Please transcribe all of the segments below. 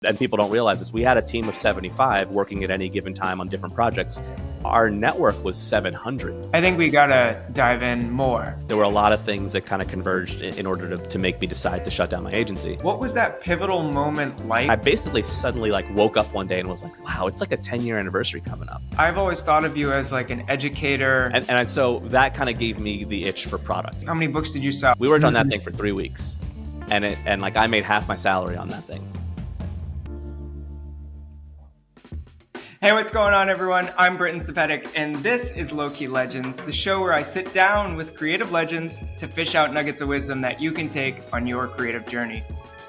And people don't realize this. We had a team of 75 working at any given time on different projects. Our network was 700. I think we gotta dive in more. There were a lot of things that kind of converged in order to make me decide to shut down my agency. What was that pivotal moment like? I basically suddenly woke up one day and was like, wow, it's like a 10-year anniversary coming up. I've always thought of you as like an educator. And so that kind of gave me the itch for product. How many books did you sell? We worked on that thing for 3 weeks. And I made half my salary on that thing. Hey, what's going on, everyone? I'm Britt and Dan, and this is Low Key Legends, the show where I sit down with creative legends to fish out nuggets of wisdom that you can take on your creative journey.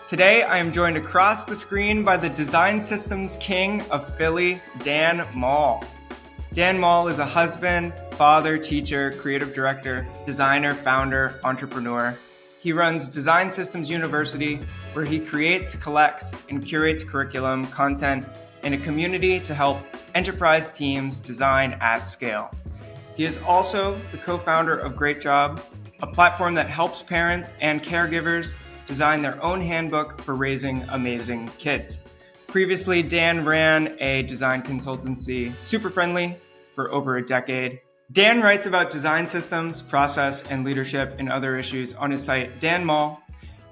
Today, I am joined across the screen by the design systems king of Philly, Dan Mall. Dan Mall is a husband, father, teacher, creative director, designer, founder, entrepreneur. He runs Design Systems University, where he creates, collects, and curates curriculum, content, and a community to help enterprise teams design at scale. He is also the co-founder of Great Job, a platform that helps parents and caregivers design their own handbook for raising amazing kids. Previously, Dan ran a design consultancy, SuperFriendly, for over a decade. Dan writes about design systems, process, and leadership and other issues on his site, Dan Mall.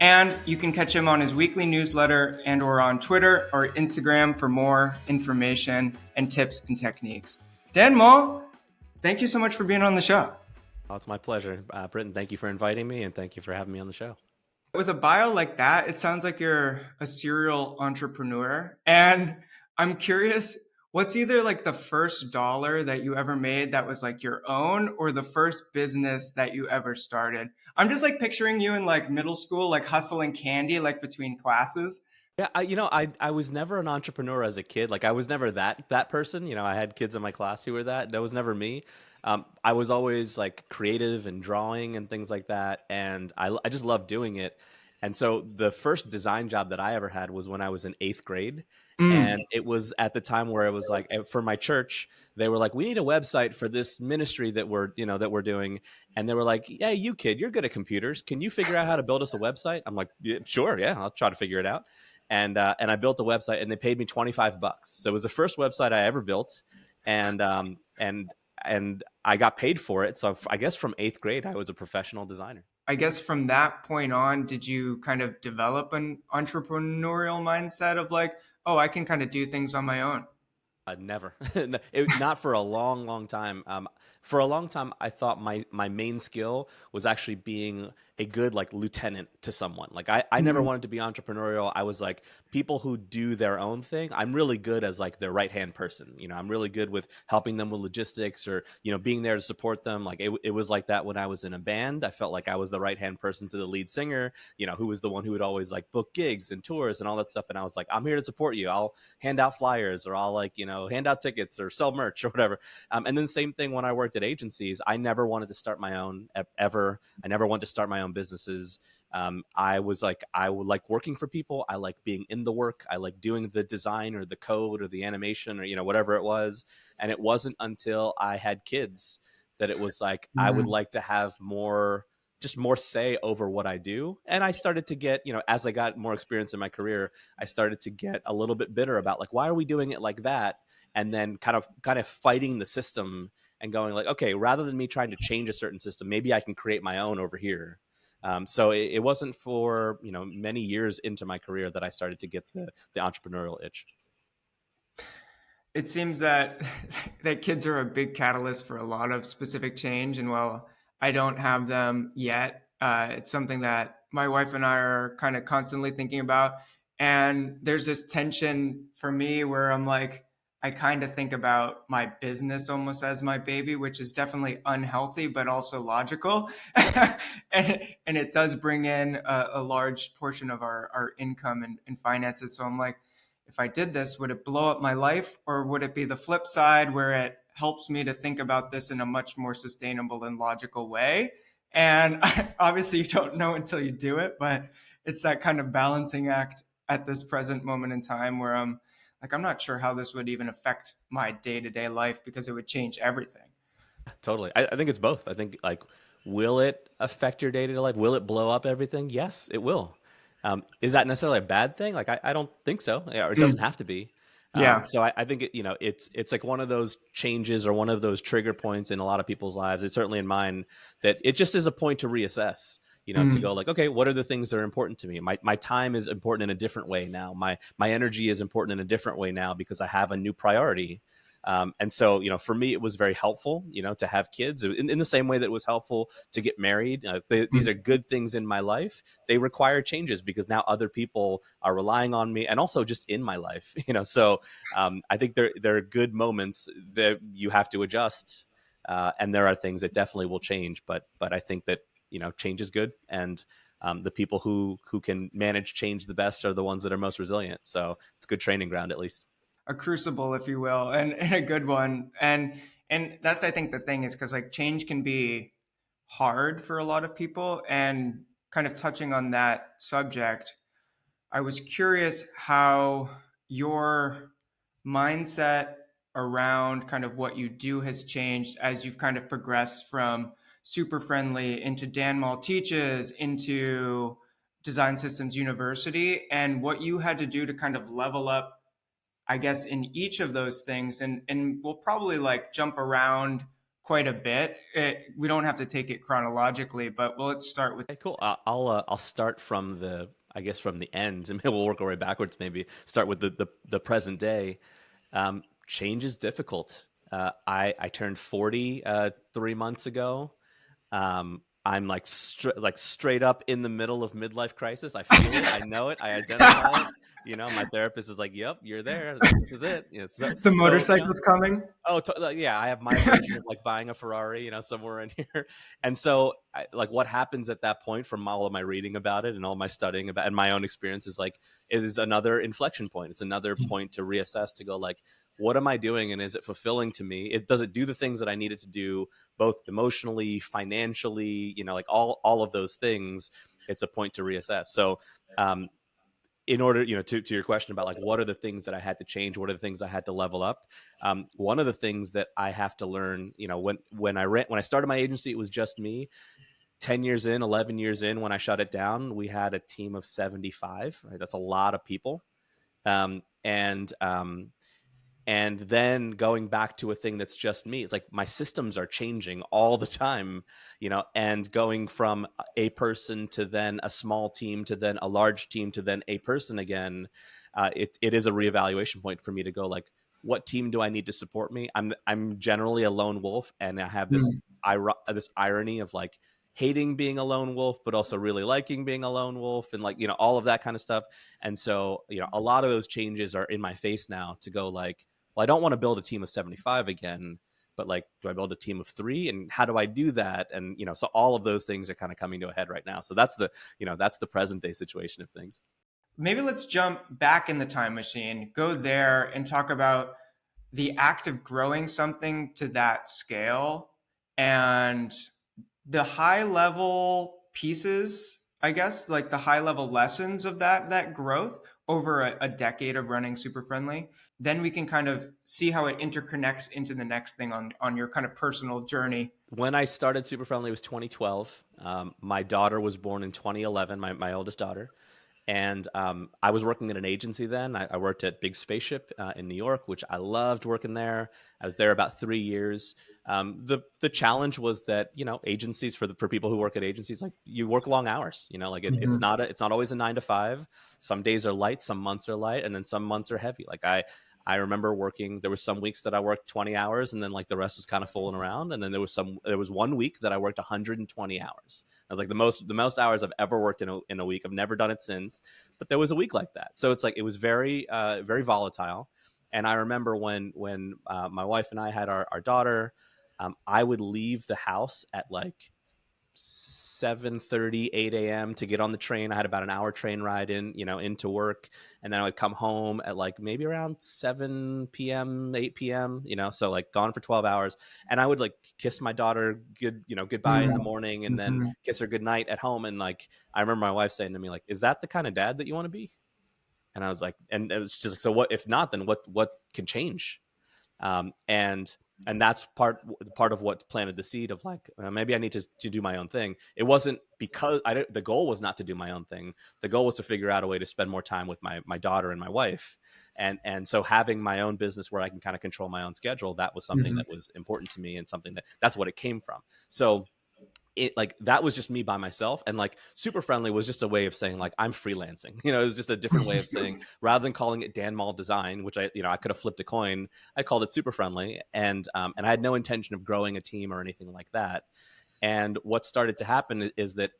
And you can catch him on his weekly newsletter and or on Twitter or Instagram for more information and tips and techniques. Dan Mall, thank you so much for being on the show. Oh, it's my pleasure. Britton, thank you for inviting me and thank you for having me on the show. With a bio like that, it sounds like you're a serial entrepreneur. And I'm curious, what's either like the first dollar that you ever made that was like your own or the first business that you ever started? I'm just like picturing you in like middle school, like hustling candy, like between classes. Yeah, I was never an entrepreneur as a kid. Like I was never that person. I had kids in my class who were that. That was never me. I was always like creative and drawing and things like that. And I just loved doing it. And so the first design job that I ever had was when I was in 8th grade. And it was at the time where it was like, for my church, they were like, we need a website for this ministry that we're doing. And they were like, yeah, you kid, you're good at computers. Can you figure out how to build us a website? I'm like, yeah, sure. Yeah, I'll try to figure it out. And I built a website and they paid me $25. So it was the first website I ever built. And I got paid for it. So I guess from 8th grade, I was a professional designer. I guess from that point on, did you kind of develop an entrepreneurial mindset of like, oh, I can kind of do things on my own? Never. Not for a long, long time. For a long time, I thought my main skill was actually being a good like lieutenant to someone. Like I never wanted to be entrepreneurial. I was like, people who do their own thing, I'm really good as like their right-hand person. I'm really good with helping them with logistics or, being there to support them. Like it was like that when I was in a band. I felt like I was the right-hand person to the lead singer, who was the one who would always like book gigs and tours and all that stuff. And I was like, I'm here to support you. I'll hand out flyers or I'll like, hand out tickets or sell merch or whatever. And then same thing when I worked at agencies. I never wanted to start my own ever. I never wanted to start my own businesses. I would like working for people. I like being in the work. I like doing the design or the code or the animation or, whatever it was. And it wasn't until I had kids that it was like, I would like to have more say over what I do. And I started to get, as I got more experience in my career, I started to get a little bit bitter about like, why are we doing it like that? And then kind of fighting the system and going like, okay, rather than me trying to change a certain system, maybe I can create my own over here. So it wasn't for, many years into my career that I started to get the entrepreneurial itch. It seems that kids are a big catalyst for a lot of specific change. And while I don't have them yet, it's something that my wife and I are kind of constantly thinking about. And there's this tension for me where I'm like, I kind of think about my business almost as my baby, which is definitely unhealthy, but also logical. and it does bring in a large portion of our income and finances. So I'm like, if I did this, would it blow up my life? Or would it be the flip side where it helps me to think about this in a much more sustainable and logical way? And obviously you don't know until you do it, but it's that kind of balancing act at this present moment in time where I'm not sure how this would even affect my day-to-day life because it would change everything. Totally. I think it's both. I think like, will it affect your day-to-day life? Will it blow up everything? Yes, it will. Is that necessarily a bad thing? Like, I don't think so, or it doesn't Mm. have to be. Yeah. So I think it's like one of those changes or one of those trigger points in a lot of people's lives. It's certainly in mine that it just is a point to reassess. To Mm. go like, okay, what are the things that are important to me? My time is important in a different way now. My energy is important in a different way now because I have a new priority. And so, for me, it was very helpful, to have kids in the same way that it was helpful to get married. These Mm. are good things in my life. They require changes because now other people are relying on me and also just in my life, So I think there are good moments that you have to adjust. And there are things that definitely will change. But I think that, change is good. And the people who can manage change the best are the ones that are most resilient. So it's a good training ground, at least. A crucible, if you will, and a good one. And that's, I think, the thing is because like change can be hard for a lot of people. And kind of touching on that subject, I was curious how your mindset around kind of what you do has changed as you've kind of progressed from Super Friendly into Dan Mall Teaches into Design Systems University, and what you had to do to kind of level up, I guess, in each of those things. And we'll probably like jump around quite a bit. We don't have to take it chronologically, but let's start with. Okay, cool. I'll start from I guess from the end, and maybe we'll work our way backwards. Maybe start with the present day. Change is difficult. I turned 40 3 months ago. I'm like straight up in the middle of midlife crisis. I feel it. I know it. I identify it. My therapist is like, "Yep, you're there. Like, this is it." So The so motorcycle's coming. Oh, like, yeah, I have my version of like buying a Ferrari, somewhere in here. And so, like, what happens at that point from all of my reading about it and all my studying about and my own experience is like, it is another inflection point. It's another point to reassess to go like, what am I doing and is it fulfilling to me? Does it do the things that I need it to do, both emotionally, financially, like all of those things? It's a point to reassess. So, in order, to your question about like what are the things that I had to change, what are the things I had to level up. One of the things that I have to learn, when I started my agency, it was just me. 10 years in, 11 years in, when I shut it down, we had a team of 75. Right? That's a lot of people. And then going back to a thing that's just me, it's like my systems are changing all the time, and going from a person to then a small team to then a large team to then a person again. It is a reevaluation point for me to go like, what team do I need to support me? I'm generally a lone wolf, and I have this Mm. this irony of like hating being a lone wolf, but also really liking being a lone wolf, and like all of that kind of stuff. And so a lot of those changes are in my face now to go like, well, I don't want to build a team of 75 again, but like, do I build a team of 3? And how do I do that? And, so all of those things are kind of coming to a head right now. So that's the present day situation of things. Maybe let's jump back in the time machine, go there and talk about the act of growing something to that scale and the high level pieces, I guess, like the high level lessons of that growth over a decade of running Super Friendly. Then we can kind of see how it interconnects into the next thing on your kind of personal journey. When I started SuperFriendly, it was 2012. My daughter was born in 2011, my oldest daughter. And I was working at an agency then. I worked at Big Spaceship in New York, which I loved working there. I was there about 3 years. The challenge was that agencies for people who work at agencies, like you work long hours. Like Mm-hmm. it's not always a 9 to 5. Some days are light, some months are light, and then some months are heavy. Like I remember working. There were some weeks that I worked 20 hours, and then like the rest was kind of fooling around. And then there was 1 week that I worked 120 hours. I was like the most hours I've ever worked in a week. I've never done it since, but there was a week like that. So it's like it was very very volatile. And I remember when my wife and I had our daughter, I would leave the house at like 7:30, 8 a.m. to get on the train. I had about an hour train ride into work. And then I would come home at like maybe around 7 p.m., 8 p.m., so like gone for 12 hours. And I would like kiss my daughter goodbye in the morning and then Mm-hmm. kiss her goodnight at home. And like, I remember my wife saying to me, like, is that the kind of dad that you want to be? And I was like, and it was just like, so what, if not, then what can change? And And that's part of what planted the seed of like, maybe I need to do my own thing. It wasn't because the goal was not to do my own thing. The goal was to figure out a way to spend more time with my daughter and my wife. And so having my own business where I can kind of control my own schedule, that was something that was important to me, and something that's what it came from. So it, like, that was just me by myself, and like Super Friendly was just a way of saying like I'm freelancing. It was just a different way of saying, rather than calling it Dan Mall Design, which I could have flipped a coin, I called it Super Friendly. And I had no intention of growing a team or anything like that. And what started to happen is that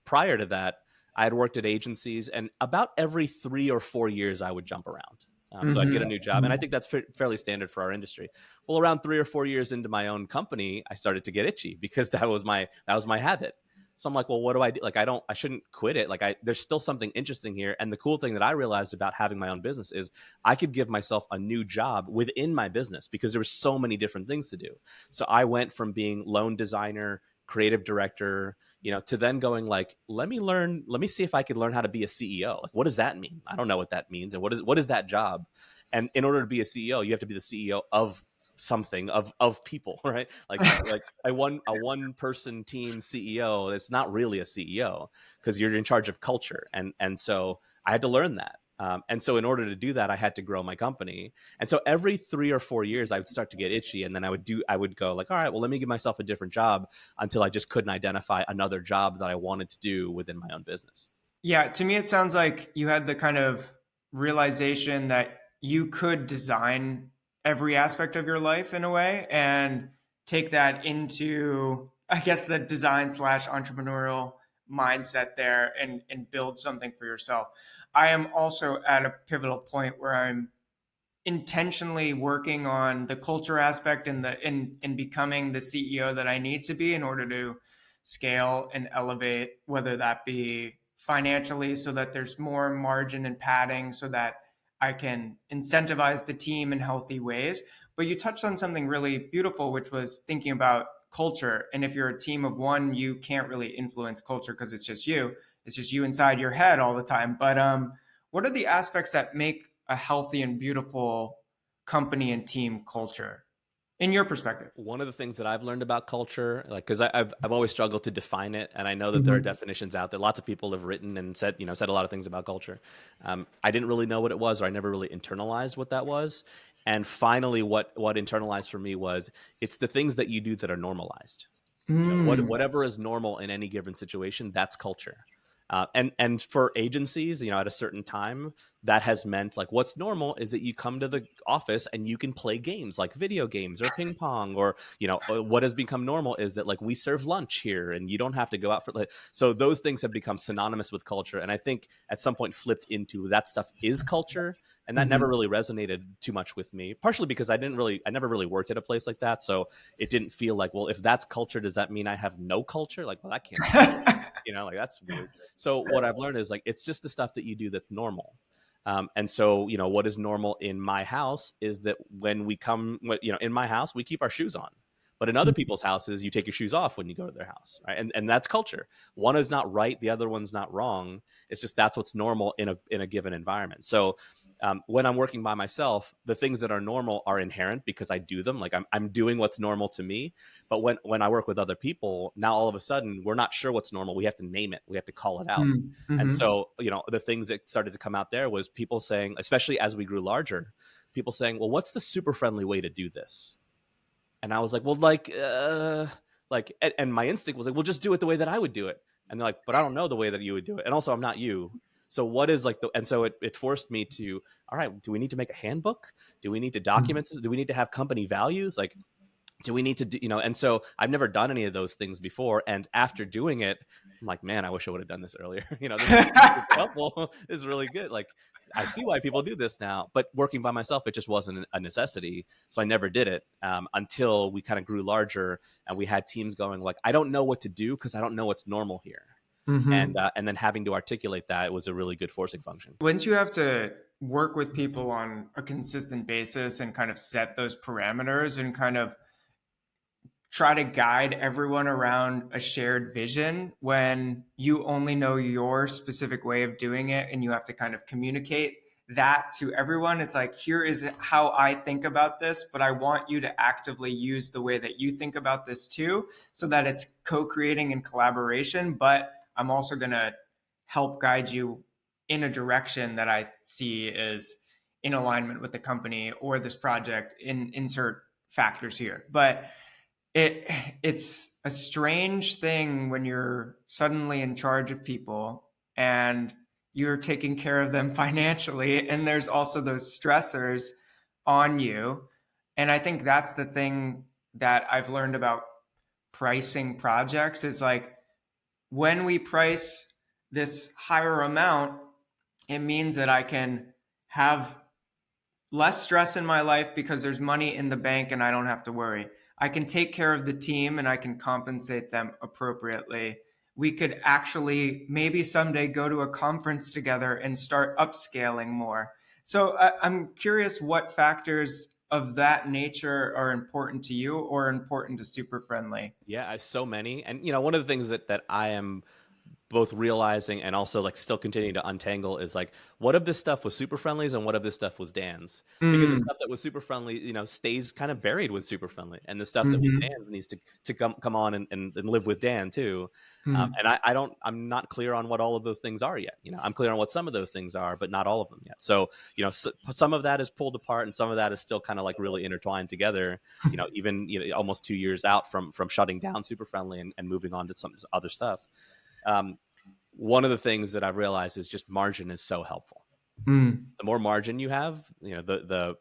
prior to that, I had worked at agencies, and about every 3 or 4 years I would jump around. So I'd get a new job, and I think that's fairly standard for our industry. Well, around 3 or 4 years into my own company, I started to get itchy, because that was my habit. So I'm like, well, what do I do? Like, I shouldn't quit it. Like, there's still something interesting here. And the cool thing that I realized about having my own business is I could give myself a new job within my business, because there were so many different things to do. So I went from being loan designer, creative director, to then going like, let me see if I could learn how to be a CEO. Like, what does that mean? I don't know what that means. And what is that job? And in order to be a CEO, you have to be the CEO of something, of people, right? Like a one person team CEO, that's not really a CEO, because you're in charge of culture. And so I had to learn that. And so in order to do that, I had to grow my company. And so every 3 or 4 years, I would start to get itchy. And then I would go like, all right, well, let me give myself a different job, until I just couldn't identify another job that I wanted to do within my own business. Yeah, to me, it sounds like you had the kind of realization that you could design every aspect of your life in a way and take that into, I guess, the design slash entrepreneurial mindset there, and build something for yourself. I am also at a pivotal point where I'm intentionally working on the culture aspect, and in becoming the CEO that I need to be in order to scale and elevate, whether that be financially, so that there's more margin and padding, so that I can incentivize the team in healthy ways. But you touched on something really beautiful, which was thinking about culture. And if you're a team of one, you can't really influence culture, because it's just you. It's just you inside your head all the time. But what are the aspects that make a healthy and beautiful company and team culture in your perspective? One of the things that I've learned about culture, like, because I've always struggled to define it, and I know that there are Mm-hmm. definitions out there. Lots of people have written and said a lot of things about culture. I didn't really know what it was, or I never really internalized what that was. And finally, what internalized for me was, it's the things that you do that are normalized. Mm. Whatever is normal in any given situation, that's culture. And for agencies, at a certain time, that has meant like, what's normal is that you come to the office and you can play games like video games or ping pong, or what has become normal is that like we serve lunch here and you don't have to go out for like. So those things have become synonymous with culture, and I think at some point flipped into that stuff is culture, and that never Mm-hmm. really resonated too much with me. Partially because I never really worked at a place like that, so it didn't feel like, well, if that's culture, does that mean I have no culture? Like, well, that can't be true. Like, that's weird. So what I've learned is like, it's just the stuff that you do that's normal. And so, what is normal in my house is that when we come, in my house, we keep our shoes on. But in other people's houses, you take your shoes off when you go to their house, right? And that's culture. One is not right, the other one's not wrong. It's just that's what's normal in a given environment. So when I'm working by myself, the things that are normal are inherent because I do them. Like, I'm doing what's normal to me. But when I work with other people, now all of a sudden we're not sure what's normal. We have to name it. We have to call it out. And Mm-hmm. so, the things that started to come out there was people saying, especially as we grew larger, people saying, well, what's the super friendly way to do this? And I was like, well, and my instinct was like, well, just do it the way that I would do it. And they're like, but I don't know the way that you would do it. And also, I'm not you. So what is like and so it forced me to, all right, do we need to make a handbook? Do we need to document this? Do we need to have company values? Like, do we need to do, and so I've never done any of those things before. And after doing it, I'm like, man, I wish I would have done this earlier. This is helpful. This is really good. Like, I see why people do this now, but working by myself, it just wasn't a necessity. So I never did it until we kind of grew larger and we had teams going like, I don't know what to do because I don't know what's normal here. Mm-hmm. And then having to articulate that was a really good forcing function. Once you have to work with people on a consistent basis and kind of set those parameters and kind of try to guide everyone around a shared vision, when you only know your specific way of doing it and you have to kind of communicate that to everyone. It's like, here is how I think about this, but I want you to actively use the way that you think about this too, so that it's co-creating and collaboration. But I'm also going to help guide you in a direction that I see is in alignment with the company or this project, insert factors here. But it's a strange thing when you're suddenly in charge of people and you're taking care of them financially, and there's also those stressors on you. And I think that's the thing that I've learned about pricing projects is like, when we price this higher amount, it means that I can have less stress in my life because there's money in the bank and I don't have to worry. I can take care of the team and I can compensate them appropriately. We could actually maybe someday go to a conference together and start upscaling more. So I'm curious what factors of that nature are important to you or important to SuperFriendly. Yeah, I have so many. And one of the things that I am both realizing and also like still continuing to untangle is like, what if this stuff was Super Friendly's and what if this stuff was Dan's? Because the Mm, stuff that was Super Friendly, stays kind of buried with Super Friendly, and the stuff that was mhm, Dan's needs to come on and live with Dan too. mm, And I'm not clear on what all of those things are yet. I'm clear on what some of those things are, but not all of them yet. So some of that is pulled apart, and some of that is still kind of like really intertwined together. Even almost 2 years out from shutting down Super Friendly and moving on to some other stuff. Um, One of the things that I've realized is just margin is so helpful. mm, The more margin you have, the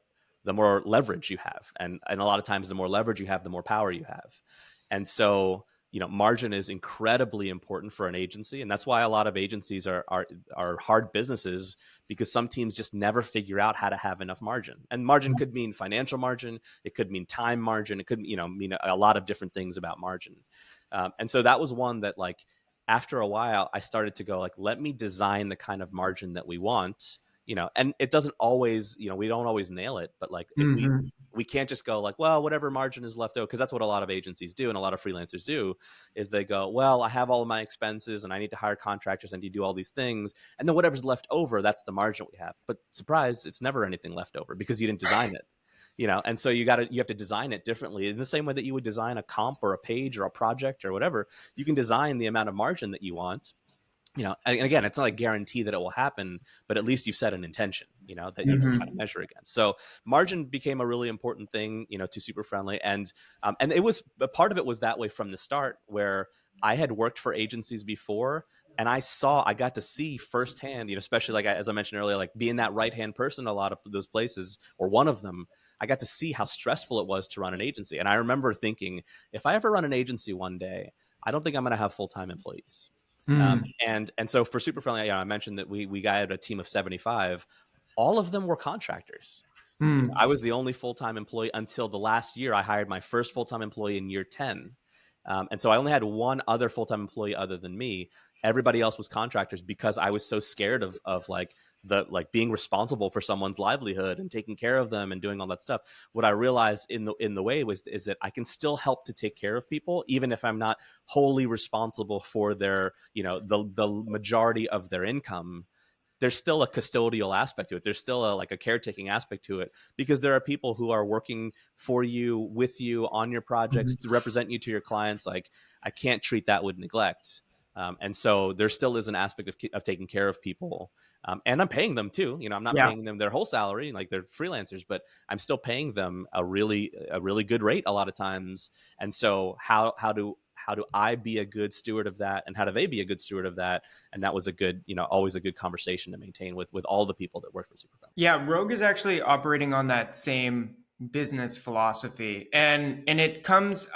more leverage you have, and a lot of times the more leverage you have, the more power you have. And so margin is incredibly important for an agency, and that's why a lot of agencies are hard businesses, because some teams just never figure out how to have enough margin. And margin could mean financial margin, it could mean time margin, it could mean a lot of different things about margin. And so that was one that, like, after a while I started to go like, let me design the kind of margin that we want. And it doesn't always, we don't always nail it, but like, if mhm, we can't just go like, well, whatever margin is left over, because that's what a lot of agencies do and a lot of freelancers do, is they go, well, I have all of my expenses and I need to hire contractors and need to do all these things, and then whatever's left over, that's the margin we have. But surprise, it's never anything left over because you didn't design it. And so you have to design it differently, in the same way that you would design a comp or a page or a project or whatever. You can design the amount of margin that you want. And again, it's not a guarantee that it will happen, but at least you've set an intention, that you can try to mhm, measure against. So margin became a really important thing, to Super Friendly. And it was, a part of it was that way from the start, where I had worked for agencies before, and I got to see firsthand, especially like, as I mentioned earlier, like being that right-hand person in a lot of those places, or one of them, I got to see how stressful it was to run an agency. And I remember thinking, if I ever run an agency one day, I don't think I'm going to have full-time employees. mm, And so for Super Friendly, I mentioned that we got a team of 75. All of them were contractors. I mm, was the only full-time employee until the last year. I hired my first full-time employee in year 10. And so I only had one other full-time employee other than me. Everybody else was contractors, because I was so scared of like being responsible for someone's livelihood and taking care of them and doing all that stuff. What I realized in the way is that I can still help to take care of people, even if I'm not wholly responsible for their, the majority of their income. There's still a custodial aspect to it. There's still a caretaking aspect to it, because there are people who are working for you, with you on your projects, mhm. to represent you to your clients. Like, I can't treat that with neglect. And so there still is an aspect of taking care of people. And I'm paying them too. I'm not Yeah. paying them their whole salary, like they're freelancers, but I'm still paying them a really good rate a lot of times. And so how do I be a good steward of that, and how do they be a good steward of that? And that was a good, always a good conversation to maintain with all the people that work for Superfund. Yeah, Rogue is actually operating on that same business philosophy, and it comes.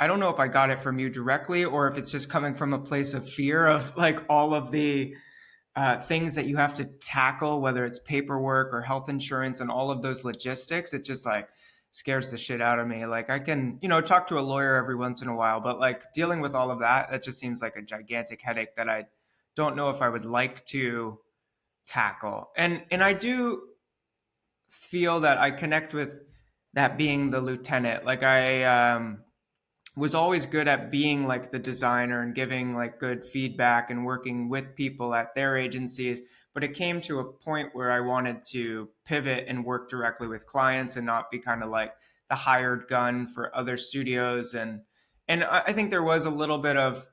I don't know if I got it from you directly or if it's just coming from a place of fear of like all of the things that you have to tackle, whether it's paperwork or health insurance and all of those logistics. It just like scares the shit out of me. Like I can, talk to a lawyer every once in a while, but like dealing with all of that, that just seems like a gigantic headache that I don't know if I would like to tackle. And I do feel that I connect with that being the lieutenant. Like I was always good at being like the designer and giving like good feedback and working with people at their agencies. but it came to a point where I wanted to pivot and work directly with clients and not be kind of like the hired gun for other studios. And I think there was a little bit of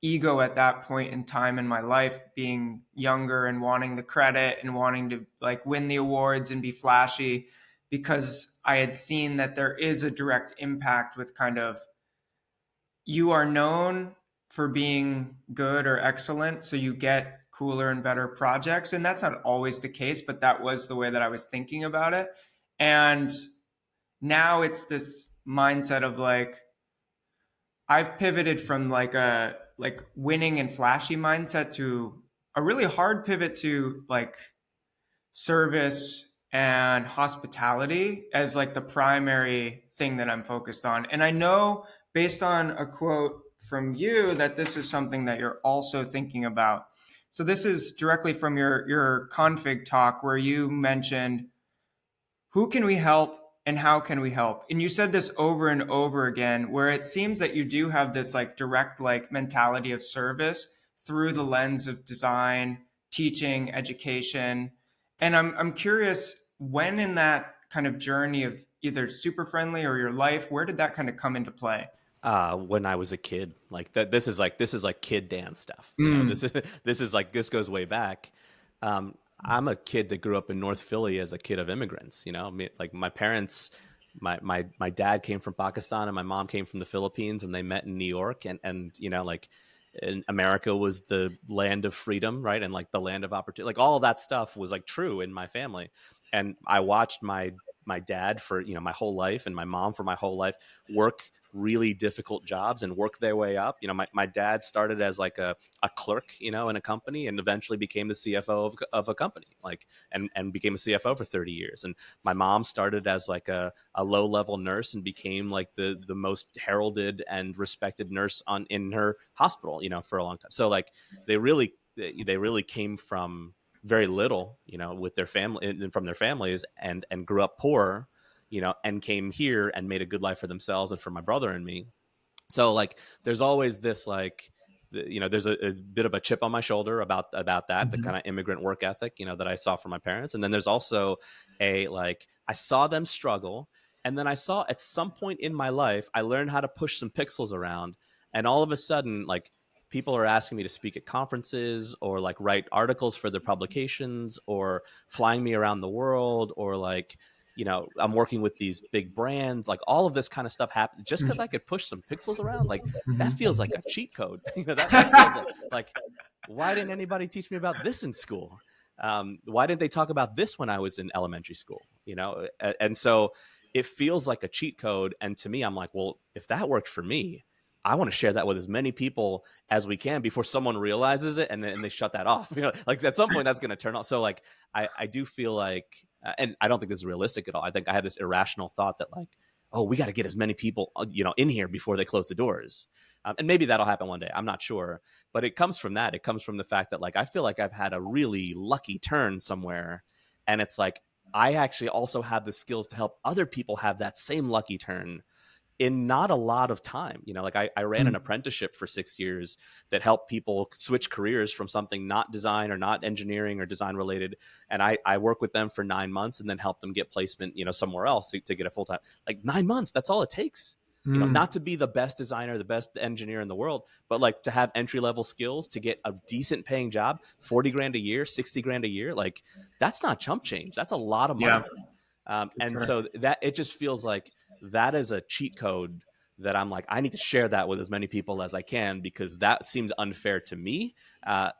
ego at that point in time in my life, being younger and wanting the credit and wanting to like win the awards and be flashy, because I had seen that there is a direct impact with kind of, you are known for being good or excellent, so you get cooler and better projects. And that's not always the case, but that was the way that I was thinking about it. And now it's this mindset of like, I've pivoted from like a like winning and flashy mindset to a really hard pivot to like service and hospitality as like the primary thing that I'm focused on. And I know based on a quote from you that this is something that you're also thinking about. So this is directly from your config talk where you mentioned, who can we help and how can we help? And you said this over and over again, where it seems that you do have this like direct like mentality of service through the lens of design, teaching, education. And I'm curious, when in that kind of journey of either SuperFriendly or your life, where did that kind of come into play? When I was a kid, like that, this is like kid Dan stuff. Mm. This goes way back. I'm a kid that grew up in North Philly as a kid of immigrants. Like my parents, my dad came from Pakistan and my mom came from the Philippines, and they met in New York. And like, in America was the land of freedom, right? And like the land of opportunity, like all of that stuff was like true in my family. And I watched my dad for my whole life, and my mom for my whole life, work really difficult jobs and work their way up. My dad started as like a clerk, in a company, and eventually became the CFO of a company, like, and became a CFO for 30 years. And my mom started as like a low level nurse and became like the most heralded and respected nurse in her hospital, for a long time. So like they really came from very little, with their family and from their families, and grew up poor, and came here and made a good life for themselves and for my brother and me. So like, there's always this like, there's a bit of a chip on my shoulder about that, the kind of immigrant work ethic, that I saw from my parents. And then there's also I saw them struggle. And then I saw at some point in my life, I learned how to push some pixels around. And all of a sudden, like, people are asking me to speak at conferences, or like write articles for their publications, or flying me around the world, or like, I'm working with these big brands. Like, all of this kind of stuff happened just because I could push some pixels around. Like, that feels like a cheat code. That feels like, why didn't anybody teach me about this in school? Why didn't they talk about this when I was in elementary school? And so it feels like a cheat code. And to me, I'm like, well, if that worked for me, I want to share that with as many people as we can before someone realizes it and then they shut that off. Like, at some point that's going to turn off. So like, I do feel like, and I don't think this is realistic at all. I think I have this irrational thought that like, oh, we got to get as many people, in here before they close the doors. And maybe that'll happen one day. I'm not sure, but it comes from that. It comes from the fact that like, I feel like I've had a really lucky turn somewhere. And it's like, I actually also have the skills to help other people have that same lucky turn in not a lot of time. Like, I ran an apprenticeship for 6 years that helped people switch careers from something not design or not engineering or design related. And I work with them for 9 months and then help them get placement, somewhere else to get a full-time, like 9 months. That's all it takes. Not to be the best designer, the best engineer in the world, but like to have entry-level skills to get a decent paying job, 40 grand a year, 60 grand a year. Like, that's not chump change. That's a lot of money. And Sure. so that it just feels like that is a cheat code that I'm like, I need to share that with as many people as I can, because that seems unfair to me.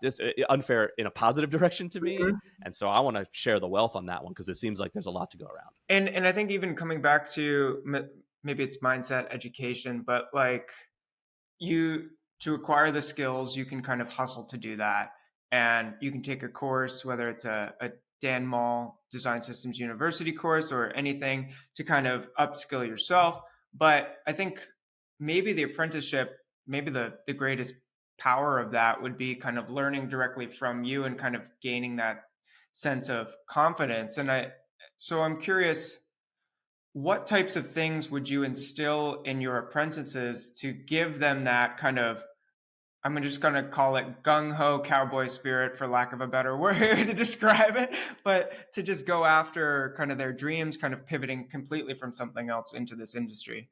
It's unfair in a positive direction to me. And so I want to share the wealth on that one, because it seems like there's a lot to go around. And I think even coming back to maybe it's mindset education, but like, you, to acquire the skills, you can kind of hustle to do that. And you can take a course, whether it's a Dan Mall Design Systems University course or anything, to kind of upskill yourself. But I think maybe the apprenticeship, maybe the greatest power of that would be kind of learning directly from you and kind of gaining that sense of confidence. So I'm curious, what types of things would you instill in your apprentices to give them that kind of I'm just going to call it gung-ho cowboy spirit for lack of a better word to describe it, but to just go after kind of their dreams, kind of pivoting completely from something else into this industry.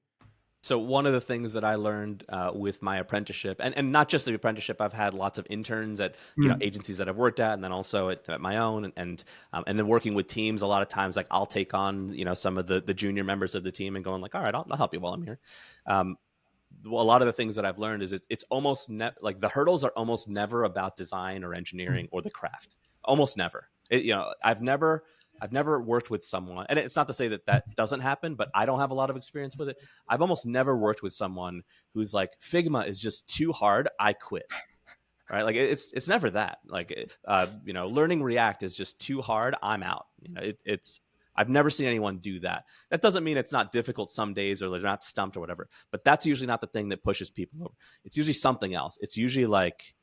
So one of the things that I learned with my apprenticeship, and not just the apprenticeship, I've had lots of interns at agencies that I've worked at, and then also at my own, and then working with teams. A lot of times, like I'll take on some of the junior members of the team and going like, all right, I'll help you while I'm here. A lot of the things that I've learned is it's almost like the hurdles are almost never about design or engineering or the craft. Almost never. I've never worked with someone, and it's not to say that that doesn't happen, but I don't have a lot of experience with it. I've almost never worked with someone who's like, Figma is just too hard, I quit. Right? Like it's never that. Like learning React is just too hard, I'm out. I've never seen anyone do that. That doesn't mean it's not difficult some days or they're not stumped or whatever, but that's usually not the thing that pushes people over. It's usually something else. It's usually like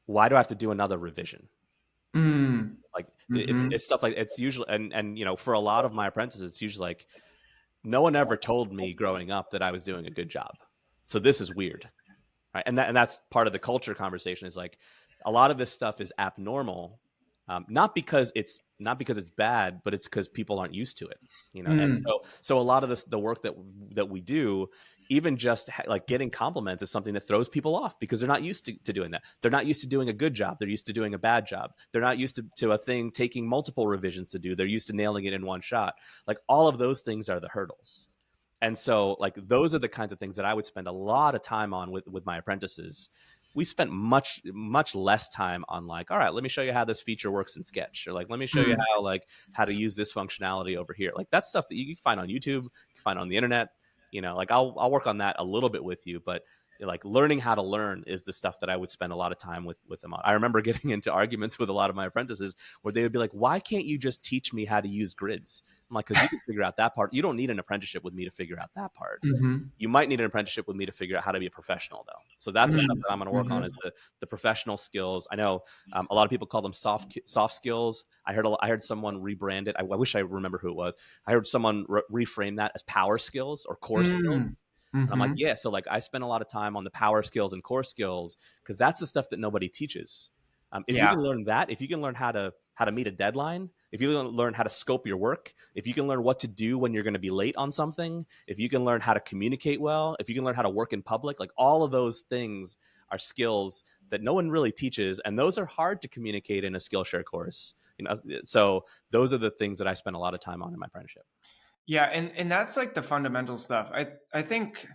why do I have to do another revision? Like it's stuff like it's usually and for a lot of my apprentices, it's usually like no one ever told me growing up that I was doing a good job. So this is weird. Right. And that's part of the culture conversation is like a lot of this stuff is abnormal. Not because it's bad, but it's because people aren't used to it, And so a lot of the work that we do, even just like getting compliments is something that throws people off because they're not used to doing that. They're not used to doing a good job. They're used to doing a bad job. They're not used to a thing taking multiple revisions to do. They're used to nailing it in one shot. Like all of those things are the hurdles. And so like those are the kinds of things that I would spend a lot of time on with my apprentices. We spent much less time on like, all right, let me show you how this feature works in Sketch, or like, let me show you how to use this functionality over here. Like that's stuff that you can find on YouTube, you can find on the internet. Like I'll work on that a little bit with you, but like learning how to learn is the stuff that I would spend a lot of time with them on. I remember getting into arguments with a lot of my apprentices where they would be like, why can't you just teach me how to use grids? I'm like, because you can figure out that part. You don't need an apprenticeship with me to figure out that part. You might need an apprenticeship with me to figure out how to be a professional though. So that's the stuff that I'm going to work on is the professional skills. I know a lot of people call them soft skills. I heard someone rebrand it. I wish I remember who it was. I heard someone reframe that as power skills or core skills. I'm like, yeah. So like I spend a lot of time on the power skills and core skills because that's the stuff that nobody teaches. If you can learn that, if you can learn how to meet a deadline, if you can learn how to scope your work, if you can learn what to do when you're going to be late on something, if you can learn how to communicate well, if you can learn how to work in public, like all of those things are skills that no one really teaches. And those are hard to communicate in a Skillshare course. So those are the things that I spend a lot of time on in my apprenticeship. Yeah, and that's like the fundamental stuff. I think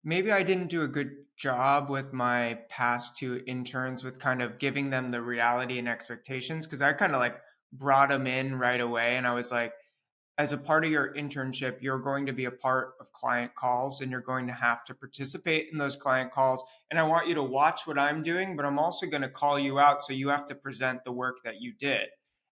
maybe I didn't do a good job with my past two interns with kind of giving them the reality and expectations because I kind of like brought them in right away and I was like, as a part of your internship, you're going to be a part of client calls and you're going to have to participate in those client calls. And I want you to watch what I'm doing, but I'm also going to call you out. So you have to present the work that you did.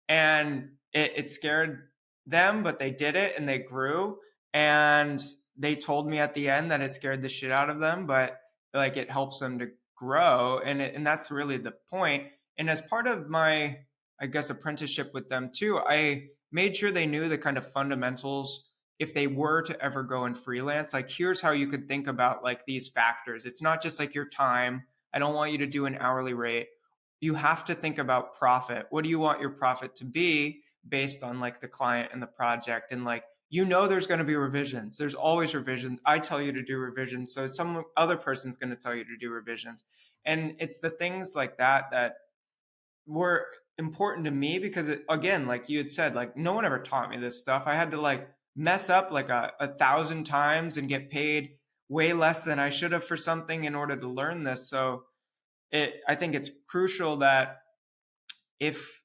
And it scared them, but they did it and they grew. And they told me at the end that it scared the shit out of them, but like it helps them to grow. And that's really the point. And as part of my, I guess, apprenticeship with them too, I made sure they knew the kind of fundamentals if they were to ever go and freelance. Like, here's how you could think about like these factors. It's not just like your time. I don't want you to do an hourly rate. You have to think about profit. What do you want your profit to be based on like the client and the project? And like, there's going to be revisions. There's always revisions. I tell you to do revisions. So some other person's going to tell you to do revisions. And it's the things like that were important to me because again, like you had said, like no one ever taught me this stuff. I had to like mess up like a 1,000 times and get paid way less than I should have for something in order to learn this. So I think it's crucial that if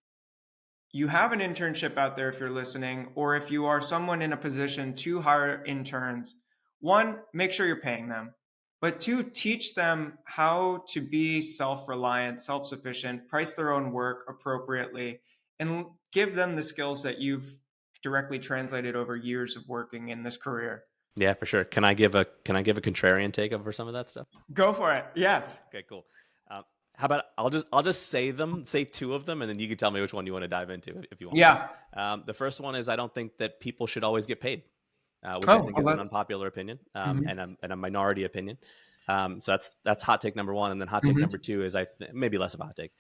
you have an internship out there, if you're listening, or if you are someone in a position to hire interns, one, make sure you're paying them. But two, teach them how to be self-reliant, self-sufficient, price their own work appropriately, and give them the skills that you've directly translated over years of working in this career. Yeah, for sure. Can I give a contrarian take over some of that stuff? Go for it. Yes. Okay, cool. How about I'll just say two of them, and then you can tell me which one you want to dive into if you want. Yeah. The first one is I don't think that people should always get paid, which I think is an unpopular opinion and a minority opinion. So that's hot take number one. And then hot take Mm-hmm. number two is maybe less of a hot take.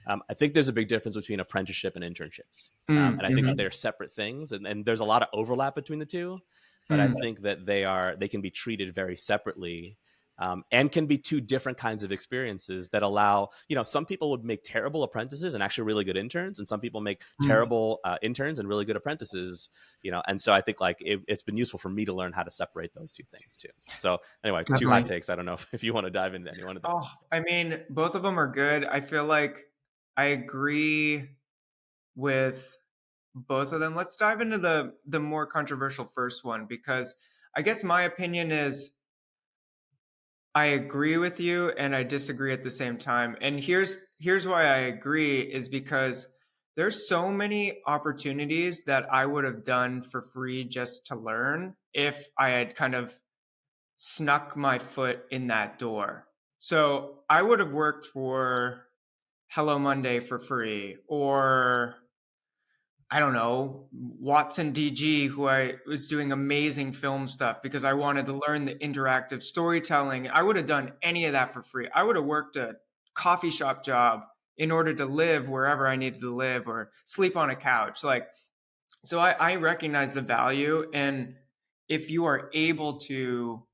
I think there's a big difference between apprenticeship and internships. And I think that Mm-hmm. they're separate things, and there's a lot of overlap between the two, but I Mm. think that they can be treated very separately, and can be two different kinds of experiences that allow, some people would make terrible apprentices and actually really good interns, and some people make Mm. terrible interns and really good apprentices, and so I think like it's been useful for me to learn how to separate those two things too. So anyway, two hot Definitely. takes. I don't know if you want to dive into any one of Oh, those. I mean, both of them are good. I feel like I agree with both of them. Let's dive into the more controversial first one, because I guess my opinion is I agree with you and I disagree at the same time. And here's why I agree is because there's so many opportunities that I would have done for free just to learn if I had kind of snuck my foot in that door. So I would have worked for Hello Monday for free, or I don't know, Watson DG, who I was doing amazing film stuff because I wanted to learn the interactive storytelling. I would have done any of that for free. I would have worked a coffee shop job in order to live wherever I needed to live or sleep on a couch. Like, so I recognize the value. And if you are able to,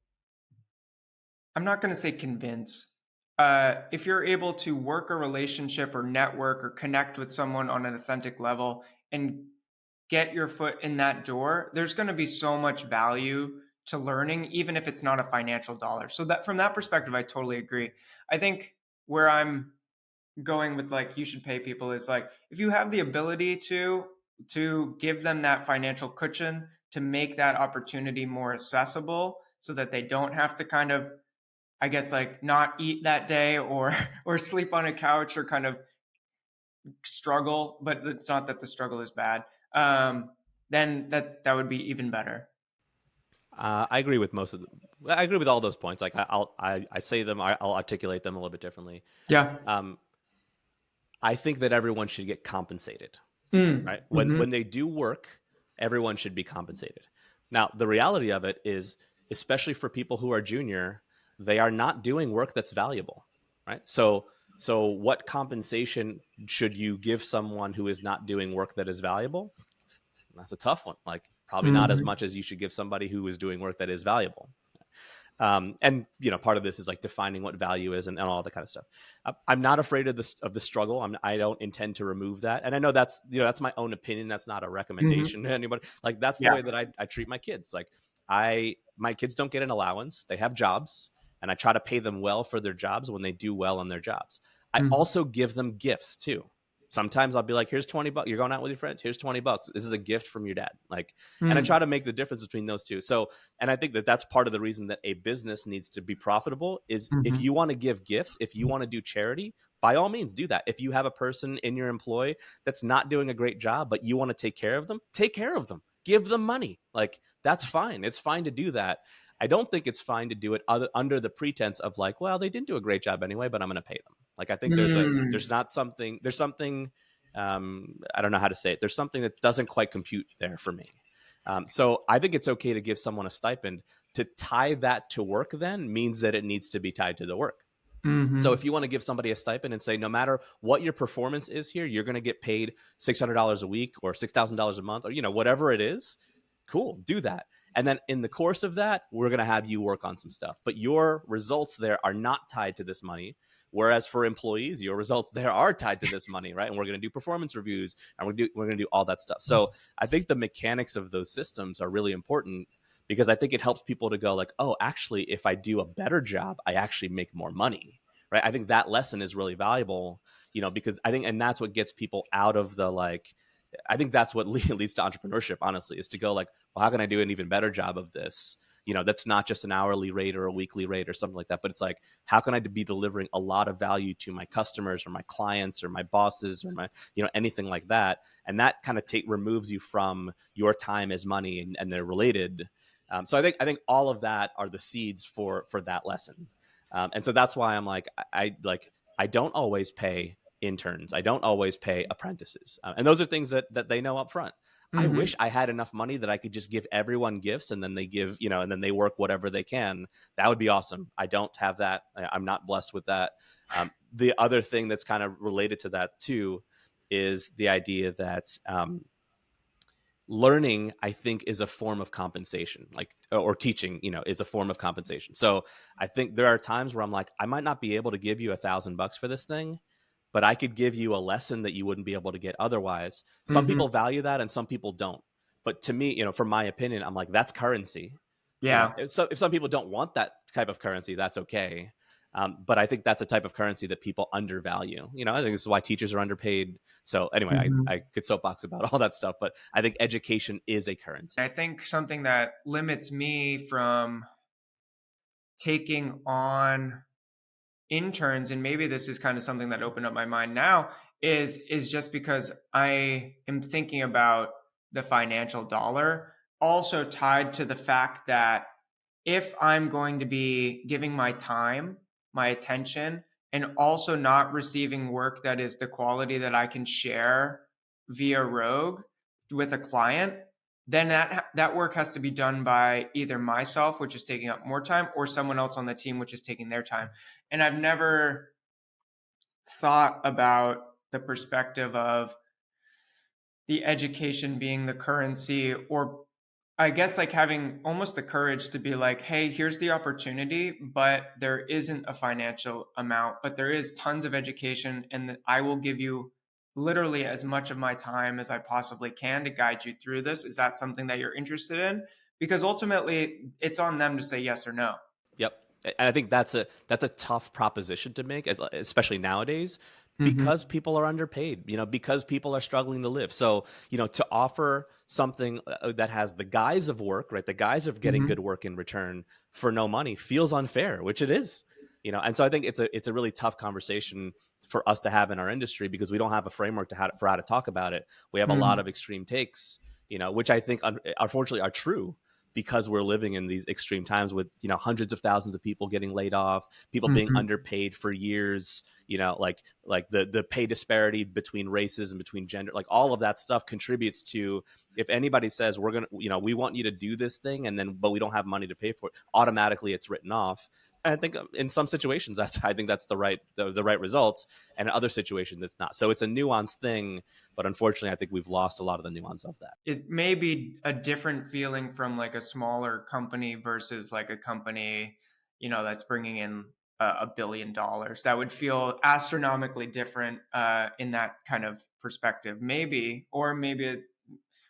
I'm not going to say convince, if you're able to work a relationship or network or connect with someone on an authentic level and get your foot in that door, there's going to be so much value to learning, even if it's not a financial dollar. So that from that perspective, I totally agree. I think where I'm going with like you should pay people is like if you have the ability to give them that financial cushion to make that opportunity more accessible so that they don't have to kind of, I guess, like not eat that day or or sleep on a couch or kind of struggle, but it's not that the struggle is bad. Um, then that would be even better. I agree with most of them. I agree with all those points. Like I say them, I'll articulate them a little bit differently. Yeah. Um, I think that everyone should get compensated, Mm. right? Mm-hmm. When they do work, everyone should be compensated. Now, the reality of it is, especially for people who are junior, they are not doing work that's valuable, right? So what compensation should you give someone who is not doing work that is valuable? That's a tough one. Like probably not as Mm-hmm. much as you should give somebody who is doing work that is valuable. And part of this is like defining what value is and all that kind of stuff. I'm not afraid of the struggle. I don't intend to remove that. And I know that's my own opinion. That's not a Mm-hmm. recommendation to anybody. Like that's the Yeah. way that I treat my kids. Like my kids don't get an allowance. They have jobs, and I try to pay them well for their jobs when they do well on their jobs. I Mm-hmm. also give them gifts too. Sometimes I'll be like, here's $20. You're going out with your friends. Here's $20. This is a gift from your dad. Like, and I Mm-hmm. try to make the difference between those two. So, and I think that that's part of the reason that a business needs to be profitable is if Mm-hmm. you want to give gifts, if you want to do charity, by all means do that. If you have a person in your employ that's not doing a great job, but you want to take care of them, take care of them. Give them money. Like that's fine. It's fine to do that. I don't think it's fine to do it under the pretense of like, well, they didn't do a great job anyway, but I'm going to pay them. Like I think Mm-hmm. there's something I don't know how to say it. There's something that doesn't quite compute there for me. So I think it's okay to give someone a stipend. To tie that to work then means that it needs to be tied to the work. So Mm-hmm. if you want to give somebody a stipend and say, no matter what your performance is here, you're going to get paid $600 a week or $6,000 a month, or whatever it is, cool, do that. And then in the course of that, we're going to have you work on some stuff. But your results there are not tied to this money. Whereas for employees, your results there are tied to this money, right? And we're going to do performance reviews, and we're going to do all that stuff. So I think the mechanics of those systems are really important because I think it helps people to go like, oh, actually, if I do a better job, I actually make more money, right? I think that lesson is really valuable, because I think, and that's what gets people out of the like, I think that's what leads to entrepreneurship, honestly, is to go like, well, how can I do an even better job of this? That's not just an hourly rate or a weekly rate or something like that, but it's like, how can I be delivering a lot of value to my customers or my clients or my bosses or my, anything like that. And that kind of removes you from your time as money, and they're related. So I think all of that are the seeds for that lesson. And so that's why I'm like, I don't always pay interns. I don't always pay apprentices. And those are things that they know up front. I Mm-hmm. wish I had enough money that I could just give everyone gifts and then they give, and then they work whatever they can. That would be awesome. I don't have that. I'm not blessed with that. The other thing that's kind of related to that too is the idea that learning, I think, is a form of compensation, like, or teaching, is a form of compensation. So I think there are times where I'm like, I might not be able to give you $1,000 for this thing, but I could give you a lesson that you wouldn't be able to get otherwise. Some Mm-hmm. people value that and some people don't. But to me, from my opinion, I'm like, that's currency. Yeah. If some people don't want that type of currency, that's okay. But I think that's a type of currency that people undervalue. I think this is why teachers are underpaid. So anyway, Mm-hmm. I could soapbox about all that stuff, but I think education is a currency. I think something that limits me from taking on interns, and maybe this is kind of something that opened up my mind now, is just because I am thinking about the financial dollar, also tied to the fact that if I'm going to be giving my time, my attention, and also not receiving work that is the quality that I can share via Rogue with a client, then that work has to be done by either myself, which is taking up more time, or someone else on the team, which is taking their time. And I've never thought about the perspective of the education being the currency, or I guess like having almost the courage to be like, hey, here's the opportunity, but there isn't a financial amount, but there is tons of education, and I will give you literally as much of my time as I possibly can to guide you through this. Is that something that you're interested in? Because ultimately, it's on them to say yes or no. Yep. And I think that's a tough proposition to make, especially nowadays, Mm-hmm. because people are underpaid, because people are struggling to live. So, to offer something that has the guise of work, right? The guise of getting Mm-hmm. good work in return for no money feels unfair, which it is. And so I think it's a really tough conversation for us to have in our industry because we don't have a framework for how to talk about it. We have a lot of extreme takes, which I think unfortunately are true because we're living in these extreme times with hundreds of thousands of people getting laid off, people being Mm-hmm. underpaid for years, like the pay disparity between races and between gender, like all of that stuff contributes to, if anybody says we're gonna, we want you to do this thing and then but we don't have money to pay for it, automatically it's written off. And I think in some situations I think that's the right results, and in other situations it's not. So it's a nuanced thing, but unfortunately I think we've lost a lot of the nuance of that. It may be a different feeling from like a smaller company versus like a company, that's bringing in $1 billion. That would feel astronomically different in that kind of perspective, maybe, or maybe it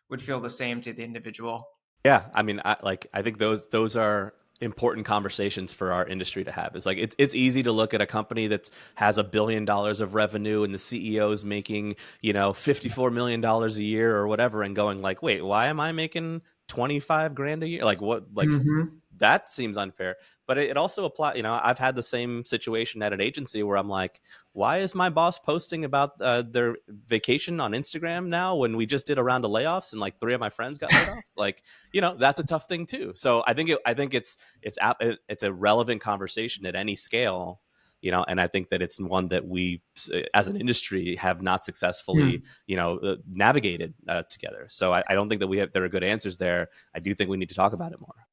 would feel the same to the individual. Yeah, I mean, I think those are important conversations for our industry to have. It's like it's easy to look at a company that has $1 billion of revenue and the CEO's making $54 million a year or whatever, and going like, wait, why am I making 25 grand a year? Like what? Like Mm-hmm. that seems unfair. But it also applies. I've had the same situation at an agency where I'm like, why is my boss posting about their vacation on Instagram now when we just did a round of layoffs and like 3 of my friends got laid off? Like, that's a tough thing too. So I think it's a relevant conversation at any scale. And I think that it's one that we, as an industry, have not successfully, navigated together. So I don't think that there are good answers there. I do think we need to talk about it more.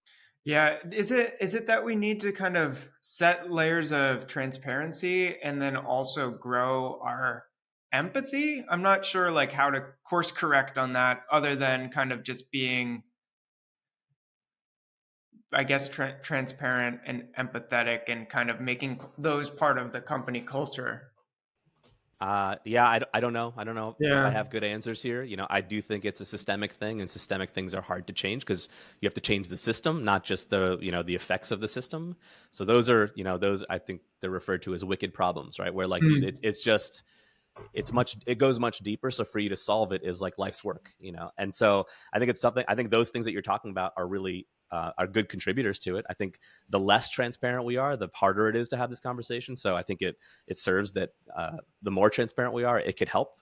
Yeah, is it that we need to kind of set layers of transparency and then also grow our empathy? I'm not sure like how to course correct on that other than kind of just being, I guess, transparent and empathetic and kind of making those part of the company culture. Yeah, I don't know. I don't know if I Yeah. have good answers here. I do think it's a systemic thing, and systemic things are hard to change because you have to change the system, not just the effects of the system. So those I think they're referred to as wicked problems, right? Where like Mm. it goes much deeper. So for you to solve it is like life's work. And so I think it's something. I think those things that you're talking about are really are good contributors to it. I think the less transparent we are, the harder it is to have this conversation. So I think it serves that the more transparent we are, it could help.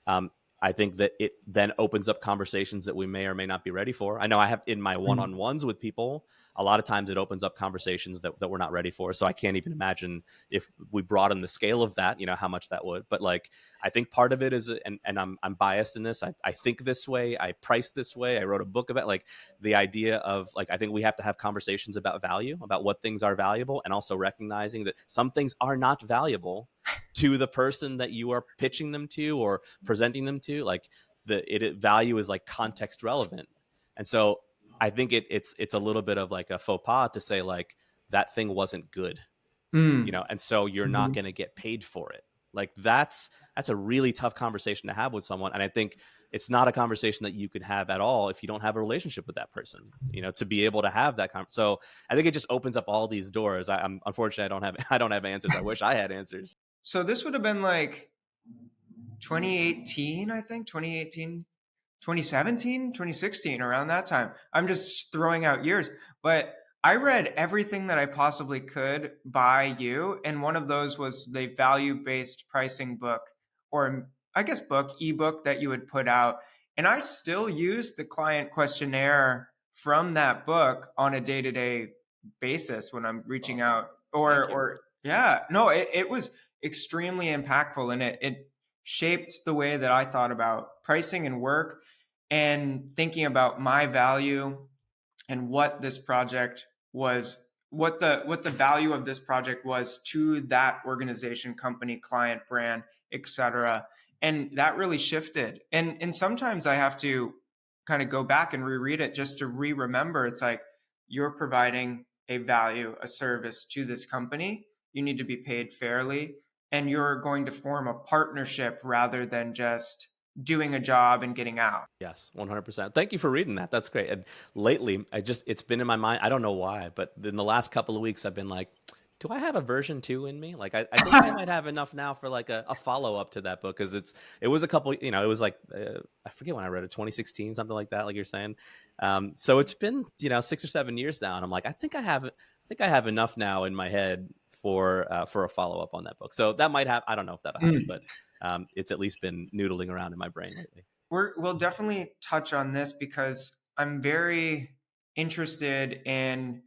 Um, I think that it then opens up conversations that we may or may not be ready for. I know I have in my one-on-ones with people, a lot of times it opens up conversations that we're not ready for. So I can't even imagine if we broaden the scale of that, how much that would. But like, I think part of it is, and I'm biased in this. I think this way. I price this way. I wrote a book about like the idea of like, I think we have to have conversations about value, about what things are valuable, and also recognizing that some things are not valuable to the person that you are pitching them to or presenting them to. Like value is like context relevant. And so I think it's a little bit of like a faux pas to say like that thing wasn't good, and so you're not going to get paid for it. Like that's a really tough conversation to have with someone. And I think it's not a conversation that you can have at all if you don't have a relationship with that person, to be able to have that so I think it just opens up all these doors. I'm unfortunately, I don't have answers. I wish I had answers. So this would have been like 2018, I think, 2018, 2017, 2016, around that time. I'm just throwing out years, but I read everything that I possibly could by you. And one of those was the value-based pricing book, or I guess ebook that you would put out. And I still use the client questionnaire from that book on a day-to-day basis when I'm reaching Awesome. out or yeah, no, it was extremely impactful, and it shaped the way that I thought about pricing and work and thinking about my value and what this project was, what the value of this project was to that organization, company, client, brand, etc. And that really shifted. And sometimes I have to kind of go back and reread it just to remember. It's like, you're providing a value, a service to this company. You need to be paid fairly, and you're going to form a partnership rather than just doing a job and getting out. Yes, 100%. Thank you for reading that. That's great. And lately, it's been in my mind. I don't know why, but in the last couple of weeks, I've been like, do I have a version 2 in me? Like, I think I might have enough now for like a follow up to that book. Cause it was a couple, it was like, I forget when I read it, 2016, something like that, like you're saying. So it's been, 6 or 7 years now. And I'm like, I think I have enough now in my head for a follow up on that book. So that might have, I don't know if that'll happen, but it's at least been noodling around in my brain lately. We'll definitely touch on this because I'm very interested in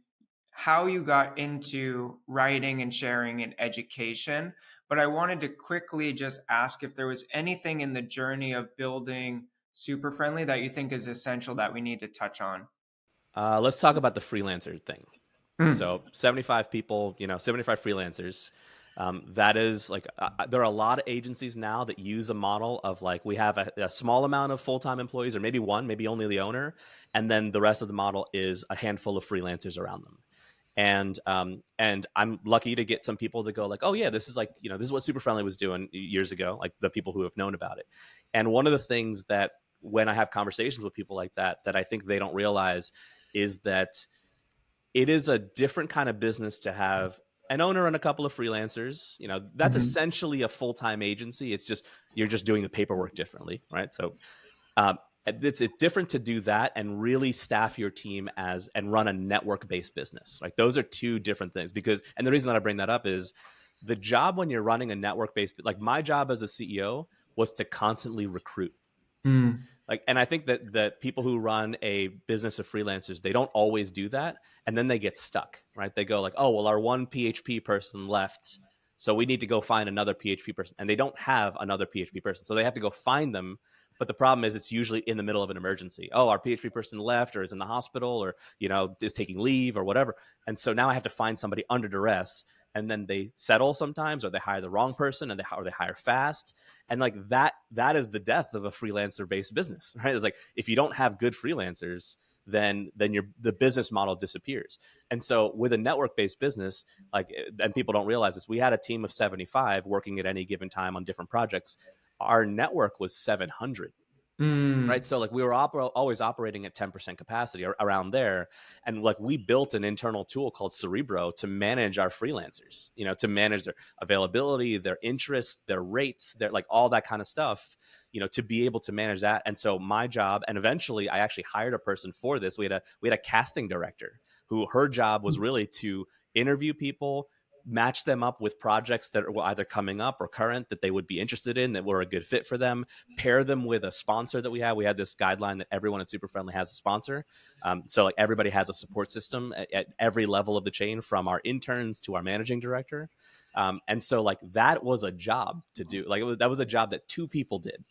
how you got into writing and sharing and education. But I wanted to quickly just ask if there was anything in the journey of building SuperFriendly that you think is essential that we need to touch on. Let's talk about the freelancer thing. So 75 people, 75 freelancers. That is like, there are a lot of agencies now that use a model of like, we have a small amount of full-time employees, or maybe one, maybe only the owner. And then the rest of the model is a handful of freelancers around them. And I'm lucky to get some people that go like, oh yeah, this is like, this is what SuperFriendly was doing years ago, like the people who have known about it. And one of the things that when I have conversations with people like that I think they don't realize is that it is a different kind of business to have an owner and a couple of freelancers. That's essentially a full-time agency. It's just, you're just doing the paperwork differently, right? So it's different to do that and really staff your team and run a network-based business. Like those are two different things. And the reason that I bring that up is the job when you're running a network-based, like my job as a CEO was to constantly recruit. Like, and I think that people who run a business of freelancers, they don't always do that. And then they get stuck, right? They go like, oh, well, our one PHP person left, so we need to go find another PHP person. And they don't have another PHP person. So they have to go find them. But the problem is it's usually in the middle of an emergency. Oh, our PHP person left or is in the hospital or, is taking leave or whatever. And so now I have to find somebody under duress. And then they settle sometimes, or they hire the wrong person, or they hire fast. And like that is the death of a freelancer-based business, right? It's like, if you don't have good freelancers, then the business model disappears. And so with a network-based business, like, and people don't realize this, we had a team of 75 working at any given time on different projects. Our network was 700. Right. So like we were always operating at 10% capacity or around there. And like we built an internal tool called Cerebro to manage our freelancers, to manage their availability, their interest, their rates, their like all that kind of stuff, to be able to manage that. And so my job, and eventually I actually hired a person for this. We had a casting director who her job was really to interview people, match them up with projects that were either coming up or current that they would be interested in, that were a good fit for them, pair them with a sponsor that we had. We had this guideline that everyone at SuperFriendly has a sponsor. So like everybody has a support system at every level of the chain, from our interns to our managing director. And so like that was a job to do. Like that was a job that 2 people did.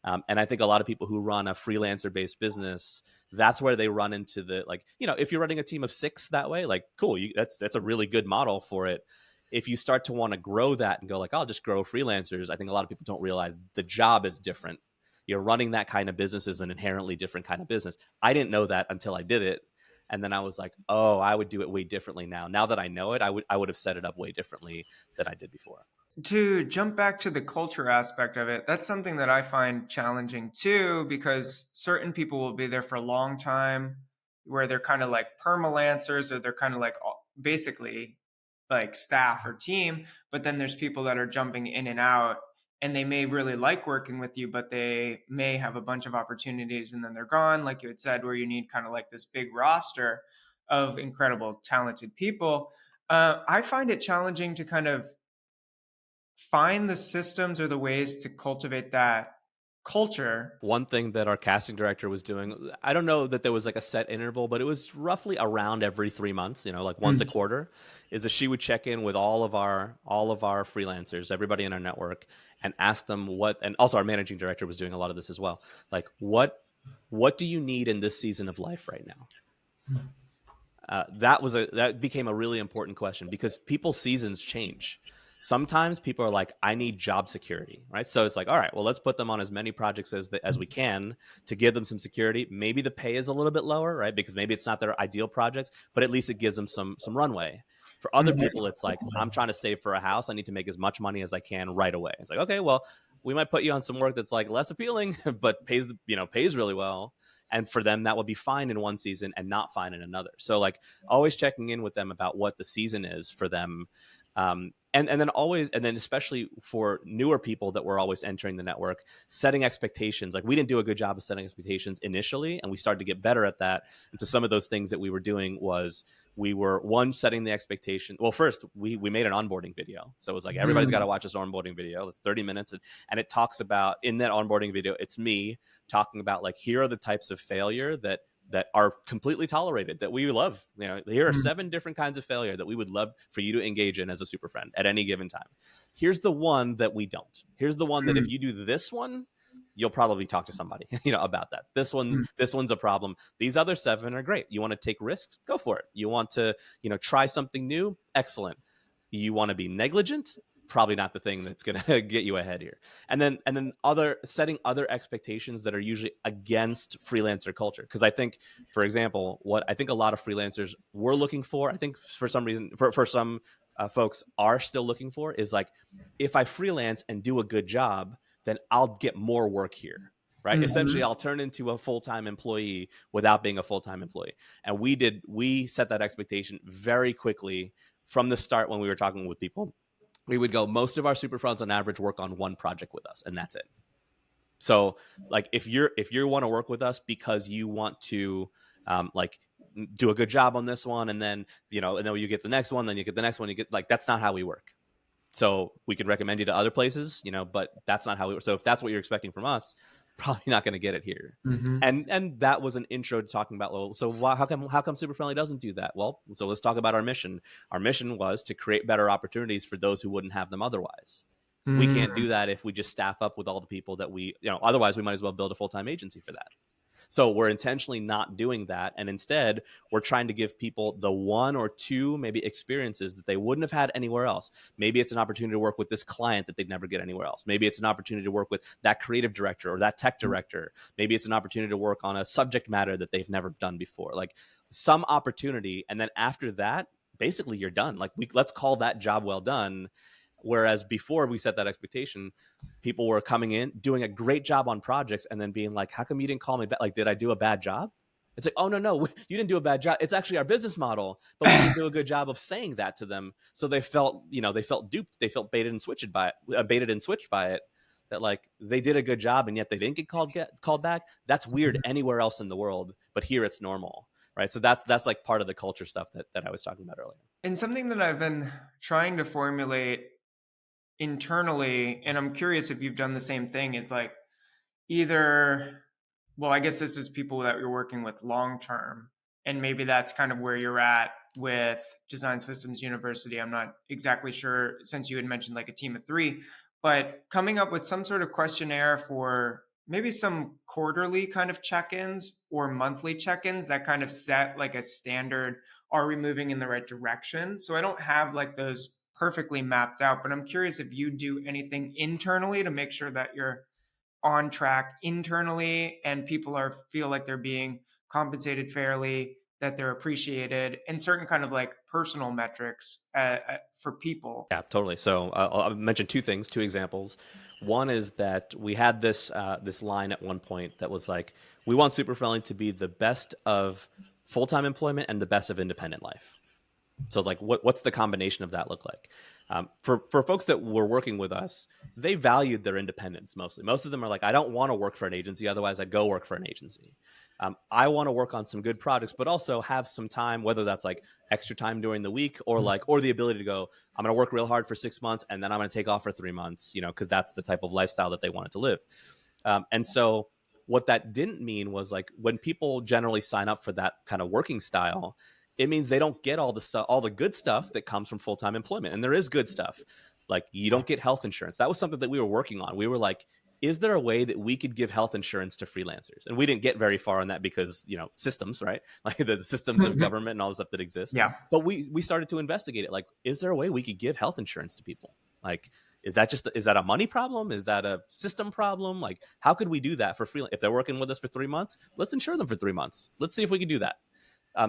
And I think a lot of people who run a freelancer-based business, that's where they run into the, like, if you're running a team of 6 that way, like, cool, that's a really good model for it. If you start to want to grow that and go like, I'll just grow freelancers, I think a lot of people don't realize the job is different. You're running that kind of business is an inherently different kind of business. I didn't know that until I did it. And then I was like, oh, I would do it way differently now. Now that I know it, I would have set it up way differently than I did before. To jump back to the culture aspect of it, that's something that I find challenging too, because certain people will be there for a long time where they're kind of like permalancers, or they're kind of like basically like staff or team. But then there's people that are jumping in and out, and they may really like working with you, but they may have a bunch of opportunities and then they're gone, like you had said, where you need kind of like this big roster of incredible, talented people. I find it challenging to kind of find the systems or the ways to cultivate that culture. One thing that our casting director was doing, I don't know that there was like a set interval, but it was roughly around every 3 months, like once a quarter, is that she would check in with all of our freelancers, everybody in our network, and ask them and also our managing director was doing a lot of this as well. Like, what do you need in this season of life right now? That became a really important question, because people's seasons change. Sometimes people are like, I need job security, right? So it's like, all right, well, let's put them on as many projects as we can to give them some security. Maybe the pay is a little bit lower, right? Because maybe it's not their ideal projects, but at least it gives them some runway. For other people, it's like, I'm trying to save for a house. I need to make as much money as I can right away. It's like, okay, well, we might put you on some work that's like less appealing, but pays really well. And for them, that would be fine in one season and not fine in another. So like always checking in with them about what the season is for them. And then especially for newer people that were always entering the network, setting expectations. Like we didn't do a good job of setting expectations initially, and we started to get better at that. And so some of those things that we were doing was we were setting the expectation. Well, first we made an onboarding video. So it was like, everybody's got to watch this onboarding video. It's 30 minutes. And it talks about, in that onboarding video, it's me talking about like, here are the types of failure that are completely tolerated, that we love. Here are 7 different kinds of failure that we would love for you to engage in as a super friend at any given time. Here's the one that we don't. Here's the one that if you do this one, you'll probably talk to somebody, about that. This one's a problem. These other 7 are great. You want to take risks? Go for it. You want to, try something new? Excellent. You want to be negligent? Probably not the thing that's going to get you ahead here. And then setting other expectations that are usually against freelancer culture. Because I think, for example, what I think a lot of freelancers were looking for, I think for some reason, for some folks are still looking for, is like, if I freelance and do a good job, then I'll get more work here. Right. Essentially, I'll turn into a full-time employee without being a full-time employee. And we set that expectation very quickly from the start. When we were talking with people, we would go, most of our super friends on average work on one project with us, and that's it. So like, if you want to work with us because you want to like do a good job on this one, and then, and then you get the next one, then you get the next one, you get, like, that's not how we work. So we could recommend you to other places, but that's not how we work. So if that's what you're expecting from us, probably not going to get it here. And that was an intro to talking about, well, so how come SuperFriendly doesn't do that? Well, so let's talk about our mission. Our mission was to create better opportunities for those who wouldn't have them otherwise. We can't do that if we just staff up with all the people that we, otherwise we might as well build a full-time agency for that. So we're intentionally not doing that. And instead, we're trying to give people the 1 or 2 maybe experiences that they wouldn't have had anywhere else. Maybe it's an opportunity to work with this client that they'd never get anywhere else. Maybe it's an opportunity to work with that creative director or that tech director. Maybe it's an opportunity to work on a subject matter that they've never done before. Like some opportunity. And then after that, basically you're done. Like let's call that job well done. Whereas before we set that expectation, people were coming in, doing a great job on projects, and then being like, how come you didn't call me back? Like, did I do a bad job? It's like, oh, no, you didn't do a bad job. It's actually our business model, but we didn't do a good job of saying that to them. So they felt, they felt duped. They felt baited and switched by it. That like they did a good job and yet they didn't get called back. That's weird anywhere else in the world, but here it's normal. right? So that's like part of the culture stuff that I was talking about earlier. And something that I've been trying to formulate internally, and I'm curious if you've done the same thing, is like either, well, I guess this is people that you're working with long term, and maybe that's kind of where you're at with Design Systems University. I'm not exactly sure, since you had mentioned like a team of 3, but coming up with some sort of questionnaire for maybe some quarterly kind of check-ins or monthly check-ins that kind of set like a standard, are we moving in the right direction? So I don't have like those perfectly mapped out, but I'm curious if you do anything internally to make sure that you're on track internally and people are feel like they're being compensated fairly, that they're appreciated, and certain kind of like personal metrics for people. Yeah, totally. So I'll mention two examples. One is that we had this line at one point that was like, we want SuperFriendly to be the best of full-time employment and the best of independent life. So like, what's the combination of that look like? For folks that were working with us, they valued their independence mostly. Most of them are like, I don't want to work for an agency, otherwise I'd go work for an agency. I want to work on some good projects, but also have some time, whether that's like extra time during the week or the ability to go, I'm going to work real hard for 6 months and then I'm going to take off for 3 months, because that's the type of lifestyle that they wanted to live. And so what that didn't mean was like, when people generally sign up for that kind of working style, it means they don't get all the good stuff that comes from full-time employment. And there is good stuff. Like, you don't get health insurance. That was something that we were working on. We were like, is there a way that we could give health insurance to freelancers? And we didn't get very far on that because, systems, right? Like the systems of government and all the stuff that exists. Yeah. But we started to investigate it. Like, is there a way we could give health insurance to people? Like, is that a money problem? Is that a system problem? Like, how could we do that for freelance? If they're working with us for 3 months, let's insure them for 3 months. Let's see if we can do that.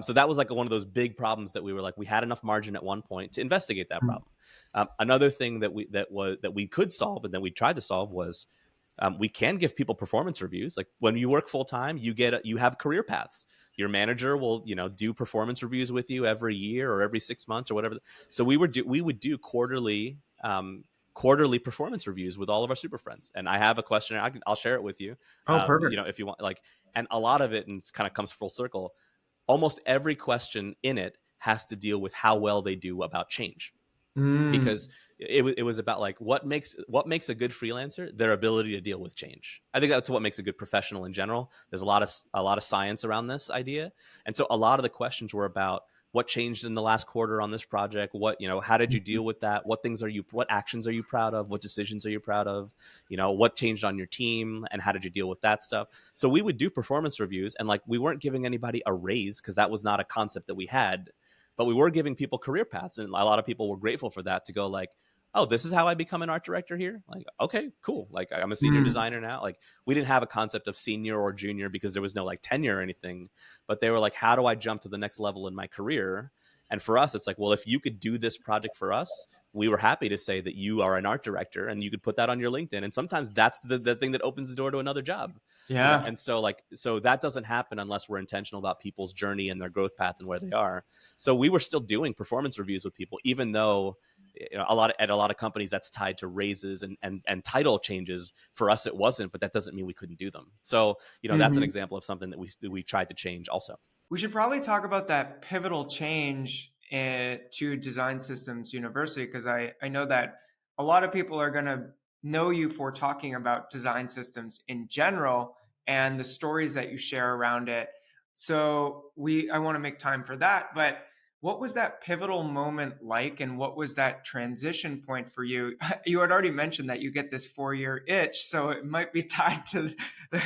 So that was like one of those big problems that we were like, we had enough margin at one point to investigate that problem. Another thing that we could solve and that we tried to solve was, we can give people performance reviews. Like, when you work full time, you have career paths. Your manager will do performance reviews with you every year or every 6 months or whatever. So we would do quarterly performance reviews with all of our super friends. And I have a questionnaire. I'll share it with you. Oh, perfect. If you want, like, and a lot of it, and it kind of comes full circle. Almost every question in it has to deal with how well they do about change. Because it was about like, what makes a good freelancer? Their ability to deal with change. I think that's what makes a good professional in general. There's a lot of science around this idea. And so a lot of the questions were about, what changed in the last quarter on this project? How did you deal with that? What actions are you proud of? What decisions are you proud of? What changed on your team and how did you deal with that stuff? So we would do performance reviews, and like, we weren't giving anybody a raise because that was not a concept that we had, but we were giving people career paths. And a lot of people were grateful for that, to go like, oh, this is how I become an art director here. Like, okay, cool. Like, I'm a senior designer now. Like, we didn't have a concept of senior or junior because there was no like tenure or anything, but they were like, how do I jump to the next level in my career? And for us, it's like, well, if you could do this project for us, we were happy to say that you are an art director, and you could put that on your LinkedIn. And sometimes that's the thing that opens the door to another job. Yeah. And so that doesn't happen unless we're intentional about people's journey and their growth path and where they are. So we were still doing performance reviews with people, even though a lot of companies that's tied to raises and title changes. For us, it wasn't, but that doesn't mean we couldn't do them. So, that's an example of something that we tried to change also. We should probably talk about that pivotal change to Design Systems University, because I know that a lot of people are going to know you for talking about design systems in general and the stories that you share around it. So I want to make time for that. But what was that pivotal moment like, and what was that transition point for you? You had already mentioned that you get this 4-year itch, so it might be tied to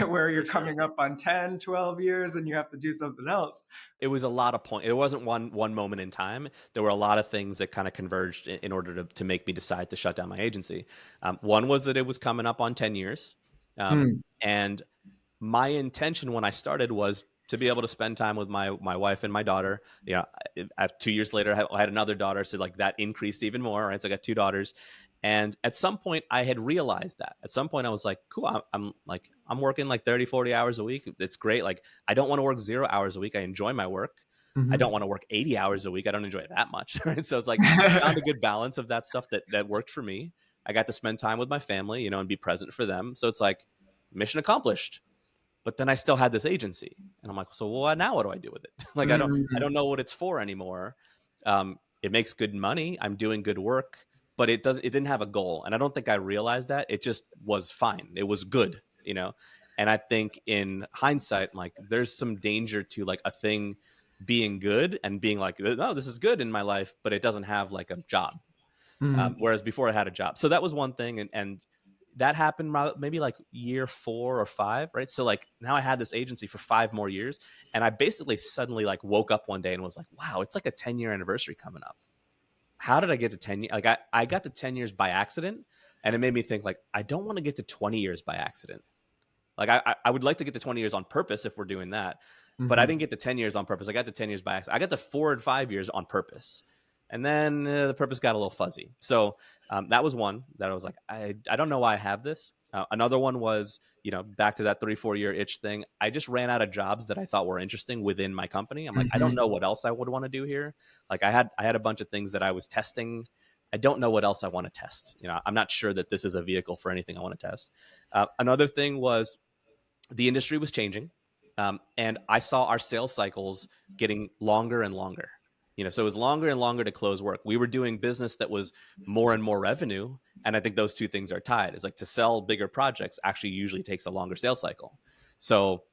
where you're coming up on 10, 12 years and you have to do something else. It was a lot of points. It wasn't one moment in time. There were a lot of things that kind of converged in order to make me decide to shut down my agency. One was that it was coming up on 10 years. And my intention when I started was to be able to spend time with my wife and my daughter. 2 years later, I had another daughter, so like that increased even more. Right, so I got 2 daughters, and at some point, I had realized that. At some point, I was like, "Cool, I'm working like 30, 40 hours a week. It's great. Like, I don't want to work 0 hours a week. I enjoy my work. I don't want to work 80 hours a week. I don't enjoy it that much." Right, so it's like, I found a good balance of that stuff that worked for me. I got to spend time with my family, and be present for them. So it's like, mission accomplished. But then I still had this agency, and I'm like, so now what do I do with it? Like, I Mm. don't know what it's for anymore. It makes good money. I'm doing good work, but it didn't have a goal. And I don't think I realized that. It just was fine. It was good, you know? And I think in hindsight, like there's some danger to like a thing being good and being like, no, this is good in my life, but it doesn't have like a job. Mm. Whereas before I had a job. So that was one thing. And that happened maybe like year 4 or 5, right? So like now I had this agency for 5 more years. And I basically suddenly like woke up one day and was like, wow, it's like a 10-year anniversary coming up. How did I get to 10 years? Like I got to 10 years by accident. And it made me think like, I don't want to get to 20 years by accident. Like I would like to get to 20 years on purpose if we're doing that. But I Mhm. didn't get to 10 years on purpose. I got to 10 years by accident. I got to 4 and 5 years on purpose. And then the purpose got a little fuzzy. So that was one that I was like, I don't know why I have this. Another one was, back to that 3-4 year itch thing. I just ran out of jobs that I thought were interesting within my company. I'm like, I don't Mhm. know what else I would want to do here. Like I had a bunch of things that I was testing. I don't know what else I want to test. I'm not sure that this is a vehicle for anything I want to test. Another thing was the industry was changing, and I saw our sales cycles getting longer and longer. So it was longer and longer to close work. We were doing business that was more and more revenue, and I think those two things are tied. It's like to sell bigger projects actually usually takes a longer sales cycle. So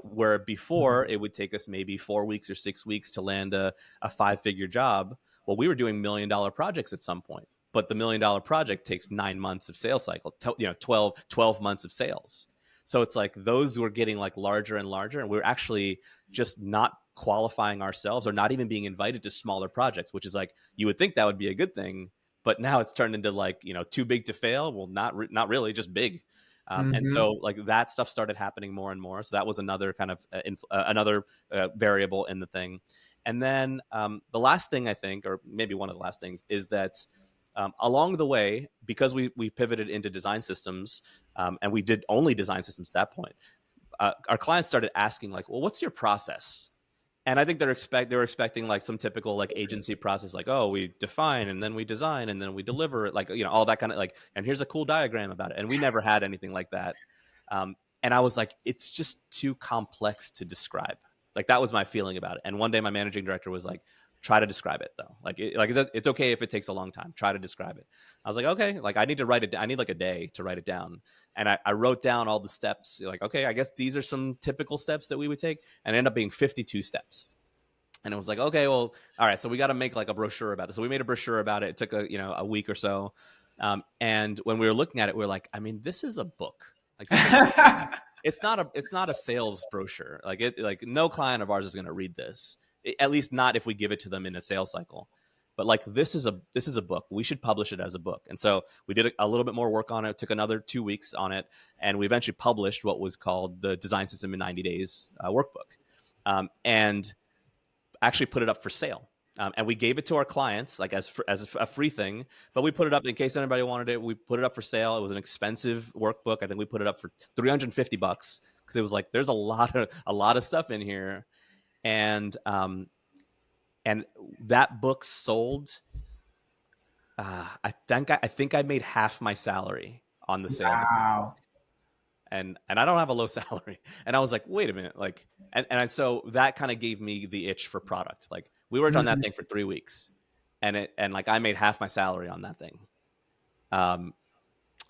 where before it would take us maybe 4 weeks or 6 weeks to land a 5-figure job, well, we were doing $1 million projects at some point, but the $1 million project takes 9 months of sales cycle, 12 months of sales. So it's like those were getting like larger and larger, and we're actually just not qualifying ourselves or not even being invited to smaller projects, which is like you would think that would be a good thing, but now it's turned into like too big to fail. Well, not really, just big. And Mhm. so like that stuff started happening more and more. So that was another kind of another variable in the thing. And then the last thing I think, or maybe one of the last things, is that along the way, because we pivoted into design systems, and we did only design systems at that point, our clients started asking like, well, what's your process? And I think they were expecting like some typical like agency process, like, oh, we define and then we design and then we deliver it, like all that kind of like, and here's a cool diagram about it. And we never had anything like that. And I was like, it's just too complex to describe. Like that was my feeling about it. And one day my managing director was like, try to describe it though. Like it's okay if it takes a long time. Try to describe it. I was like, okay. Like I need to write it. I need like a day to write it down. And I wrote down all the steps. Like, okay, I guess these are some typical steps that we would take, and it ended up being 52 steps. And it was like, okay, well, all right, so we got to make like a brochure about this. So we made a brochure about it. It took a week or so. And when we were looking at it, we were like, I mean, this is a book. Like this is it's not a sales brochure. Like no client of ours is going to read this. At least not if we give it to them in a sales cycle. But like this is a book. We should publish it as a book. And so we did a little bit more work on it. It took another 2 weeks on it, and we eventually published what was called the Design System in 90 Days workbook. And actually put it up for sale. And we gave it to our clients like as a free thing, but we put it up in case anybody wanted it. We put it up for sale. It was an expensive workbook. I think we put it up for $350 because it was like there's a lot of stuff in here, and that book sold. I think I made half my salary on the sales of that book, Wow. and I don't have a low salary. And I was like, wait a minute, like, so that kind of gave me the itch for product. Like we worked on that Mhm. thing for 3 weeks, and like I made half my salary on that thing. Um,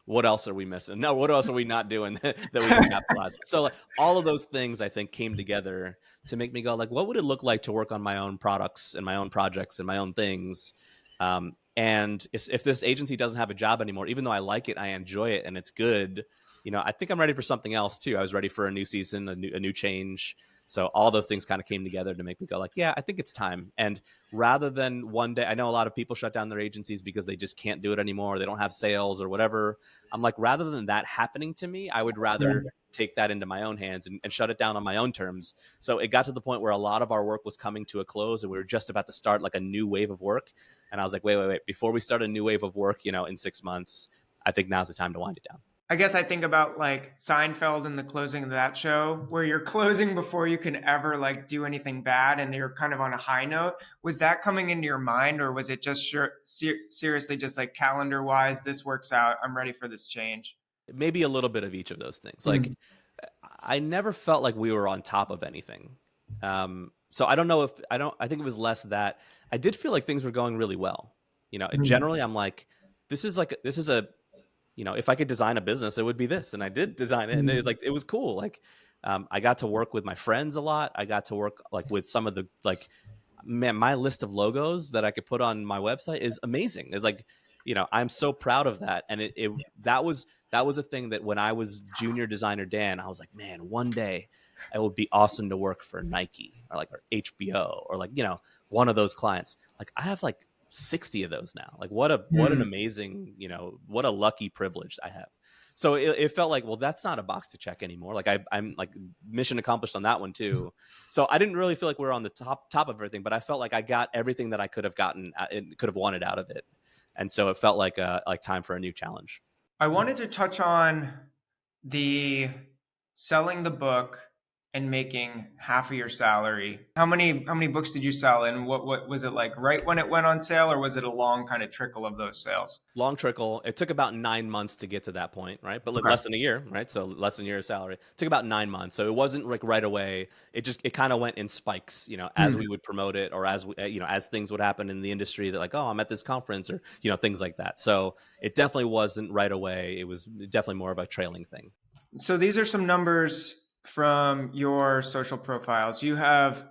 what else are we missing? No, what else are we not doing that we can capitalize on? So like all of those things I think came together to make me go like, what would it look like to work on my own products and my own projects and my own things? And if this agency doesn't have a job anymore, even though I like it, I enjoy it, and it's good, I think I'm ready for something else too. I was ready for a new season, a new change. So all those things kind of came together to make me go like, yeah, I think it's time. And rather than one day, I know a lot of people shut down their agencies because they just can't do it anymore. They don't have sales or whatever. I'm like, rather than that happening to me, I would rather take that into my own hands and shut it down on my own terms. So it got to the point where a lot of our work was coming to a close, and we were just about to start like a new wave of work. And I was like, wait, before we start a new wave of work, in 6 months, I think now's the time to wind it down. I guess I think about like Seinfeld and the closing of that show, where you're closing before you can ever like do anything bad, and you're kind of on a high note. Was that coming into your mind, or was it just seriously just like calendar wise, this works out, I'm ready for this change? Maybe a little bit of each of those things. Like Mm. I never felt like we were on top of anything. So I don't know if I think it was less that I did feel like things were going really well. Mm. Generally I'm like, this is a, if I could design a business, it would be this. And I did design it, and Mm. it was cool. Like, I got to work with my friends a lot. I got to work like with some of the, like, man, my list of logos that I could put on my website is amazing. It's like, I'm so proud of that. And that was a thing that when I was junior designer Dan, I was like, man, one day it would be awesome to work for Nike or HBO or like, one of those clients. Like I have like 60 of those now. Like what an Mm. amazing, what a lucky privilege I have. So it felt like, well, that's not a box to check anymore. Like I'm like mission accomplished on that one too. So I didn't really feel like we were on the top of everything, but I felt like I got everything that I could have gotten and could have wanted out of it. And so it felt like time for a new challenge. I wanted to touch on the selling the book and making half of your salary. How many books did you sell, and what was it like right when it went on sale, or was it a long kind of trickle of those sales? Long trickle. It took about 9 months to get to that point, right? But Okay. less than a year, right? So less than a year of salary. It took about 9 months. So it wasn't like right away. It kind of went in spikes, as Hmm. we would promote it, or as as things would happen in the industry that like, oh, I'm at this conference, or things like that. So it definitely wasn't right away. It was definitely more of a trailing thing. So these are some numbers from your social profiles. You have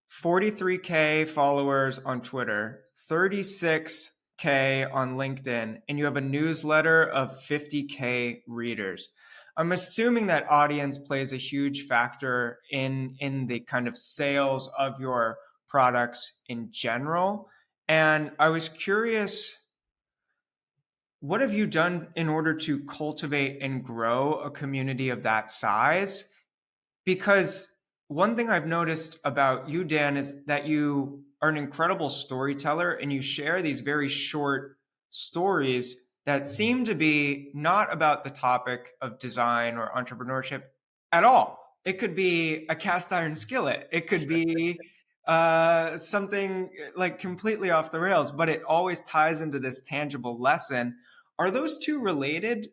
43K followers on Twitter, 36K on LinkedIn, and you have a newsletter of 50K readers. I'm assuming that audience plays a huge factor in the kind of sales of your products in general. And I was curious, what have you done in order to cultivate and grow a community of that size? Because one thing I've noticed about you, Dan, is that you are an incredible storyteller and you share these very short stories that seem to be not about the topic of design or entrepreneurship at all. It could be a cast iron skillet, it could be something like completely off the rails, but it always ties into this tangible lesson. Are those two related?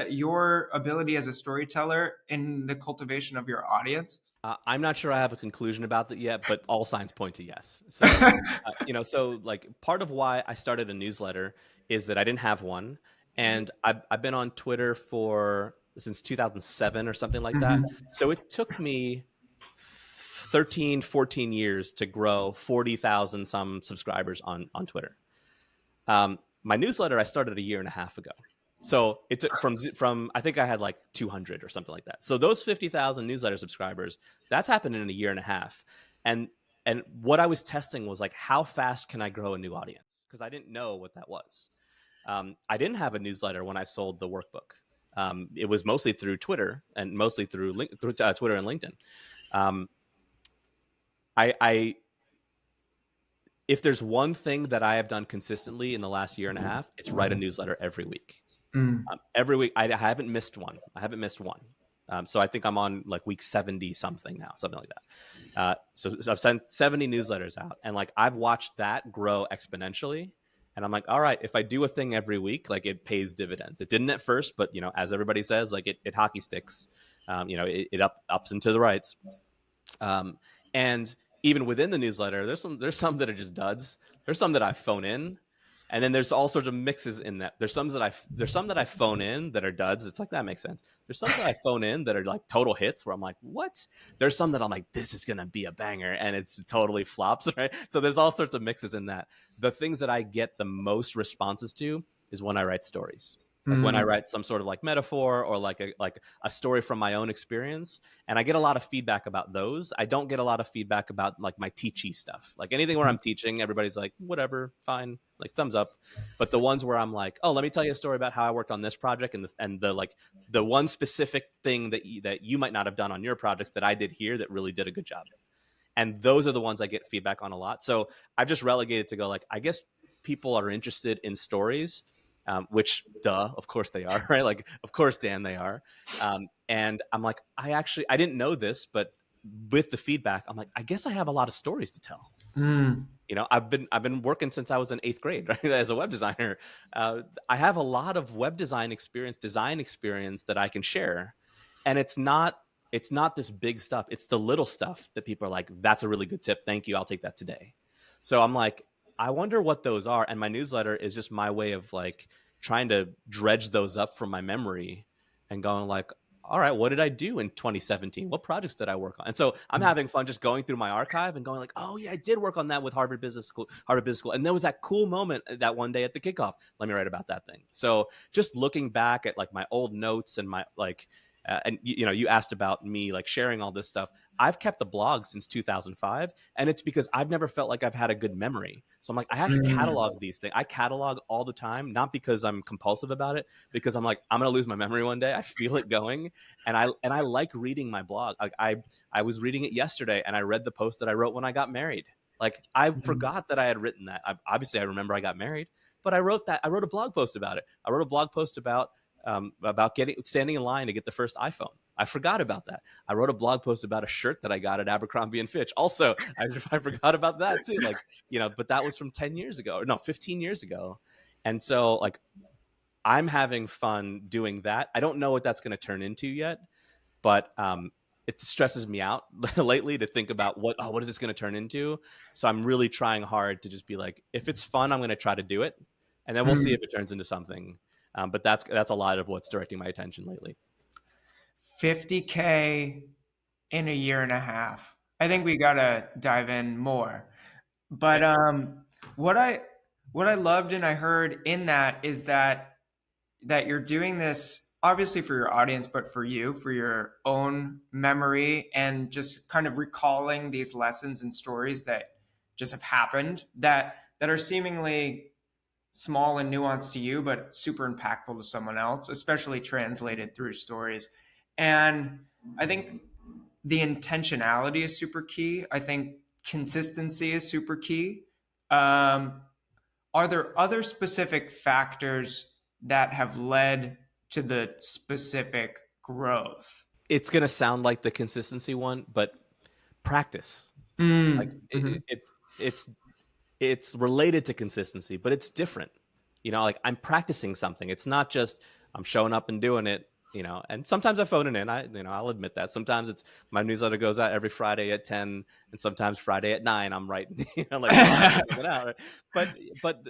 Your ability as a storyteller in the cultivation of your audience? I'm not sure I have a conclusion about that yet, but all signs point to yes. So, so like part of why I started a newsletter is that I didn't have one, and I've been on Twitter for since 2007 or something like that. Mhm. So it took me 13, 14 years to grow 40,000 some subscribers on Twitter. My newsletter I started a year and a half ago. So it took from I think I had like 200 or something like that. So those 50,000 newsletter subscribers, that's happened in a year and a half. And what I was testing was like, how fast can I grow a new audience? Because I didn't know what that was. I didn't have a newsletter when I sold the workbook. It was mostly through Twitter and mostly through Twitter and LinkedIn. Um, I if there's one thing that I have done consistently in the last year and a half, it's write a newsletter every week. Mm. Every week, I haven't missed one. I haven't missed one. So I think I'm on like week 70 something now, something like that. So I've sent 70 newsletters out, and like I've watched that grow exponentially. And I'm like, all right, if I do a thing every week, like it pays dividends. It didn't at first, but as everybody says, like it hockey sticks. It ups and to the rights. And even within the newsletter, there's some that are just duds. There's some that I phone in, and then there's all sorts of mixes in that. There's some that I phone in that are duds. It's like, that makes sense. There's some that I phone in that are like total hits where I'm like, what? There's some that I'm like, this is gonna be a banger, and it's totally flops, right? So there's all sorts of mixes in that. The things that I get the most responses to is when I write stories. Like when I Mm. write some sort of like metaphor or like a story from my own experience, and I get a lot of feedback about those. I don't get a lot of feedback about like my teachy stuff. Like anything where I'm teaching, everybody's like, whatever, fine, like thumbs up. But the ones where I'm like, oh, let me tell you a story about how I worked on this project, and the like the one specific thing that you might not have done on your projects that I did here that really did a good job. And those are the ones I get feedback on a lot. So I've just relegated to go like, I guess people are interested in stories, which of course they are, right? Like, of course, Dan, they are. And I'm like, I didn't know this, but with the feedback, I'm like, I guess I have a lot of stories to tell. Mm. I've been working since I was in 8th grade, right? As a web designer, I have a lot of web design experience that I can share. and it's not this big stuff. It's the little stuff that people are like, that's a really good tip. Thank you. I'll take that today. So I'm like, I wonder what those are. And my newsletter is just my way of like trying to dredge those up from my memory and going like, all right, what did I do in 2017? What projects did I work on? And so I'm having fun just going through my archive and going like, oh yeah, I did work on that with Harvard Business School. And there was that cool moment that one day at the kickoff. Let me write about that thing. So just looking back at like my old notes and my like, and you asked about me like sharing all this stuff. I've kept the blog since 2005, and it's because I've never felt like I've had a good memory. So I'm like, I have to catalog these things. I catalog all the time, not because I'm compulsive about it, because I'm like, I'm gonna lose my memory one day. I feel it going, and I like reading my blog. Like I was reading it yesterday, and I read the post that I wrote when I got married. Like I forgot that I had written that. Obviously, I remember I got married, but I wrote that. I wrote a blog post about it. I wrote a blog post about standing in line to get the first iPhone. I forgot about that. I wrote a blog post about a shirt that I got at Abercrombie and Fitch. Also, I forgot about that too. Like, but that was from 10 years ago, or no, 15 years ago. And so like, I'm having fun doing that. I don't know what that's going to turn into yet, but it stresses me out lately to think about what is this going to turn into? So I'm really trying hard to just be like, if it's fun, I'm going to try to do it. And then we'll see if it turns into something. But that's a lot of what's directing my attention lately. 50K in a year and a half. I think we gotta dive in more. But what I what I loved and I heard in that is that you're doing this obviously for your audience, but for you, for your own memory, and just kind of recalling these lessons and stories that just have happened that are seemingly small and nuanced to you, but super impactful to someone else, especially translated through stories. And I think the intentionality is super key. I think consistency is super key. Are there other specific factors that have led to the specific growth? It's going to sound like the consistency one, but practice. Like it's it's related to consistency, but it's different. Like I'm practicing something. It's not just I'm showing up and doing it. And sometimes I phone it in. I'll admit that. Sometimes it's my newsletter goes out every Friday at 10, and sometimes Friday at 9. I'm writing, like something out. Right? But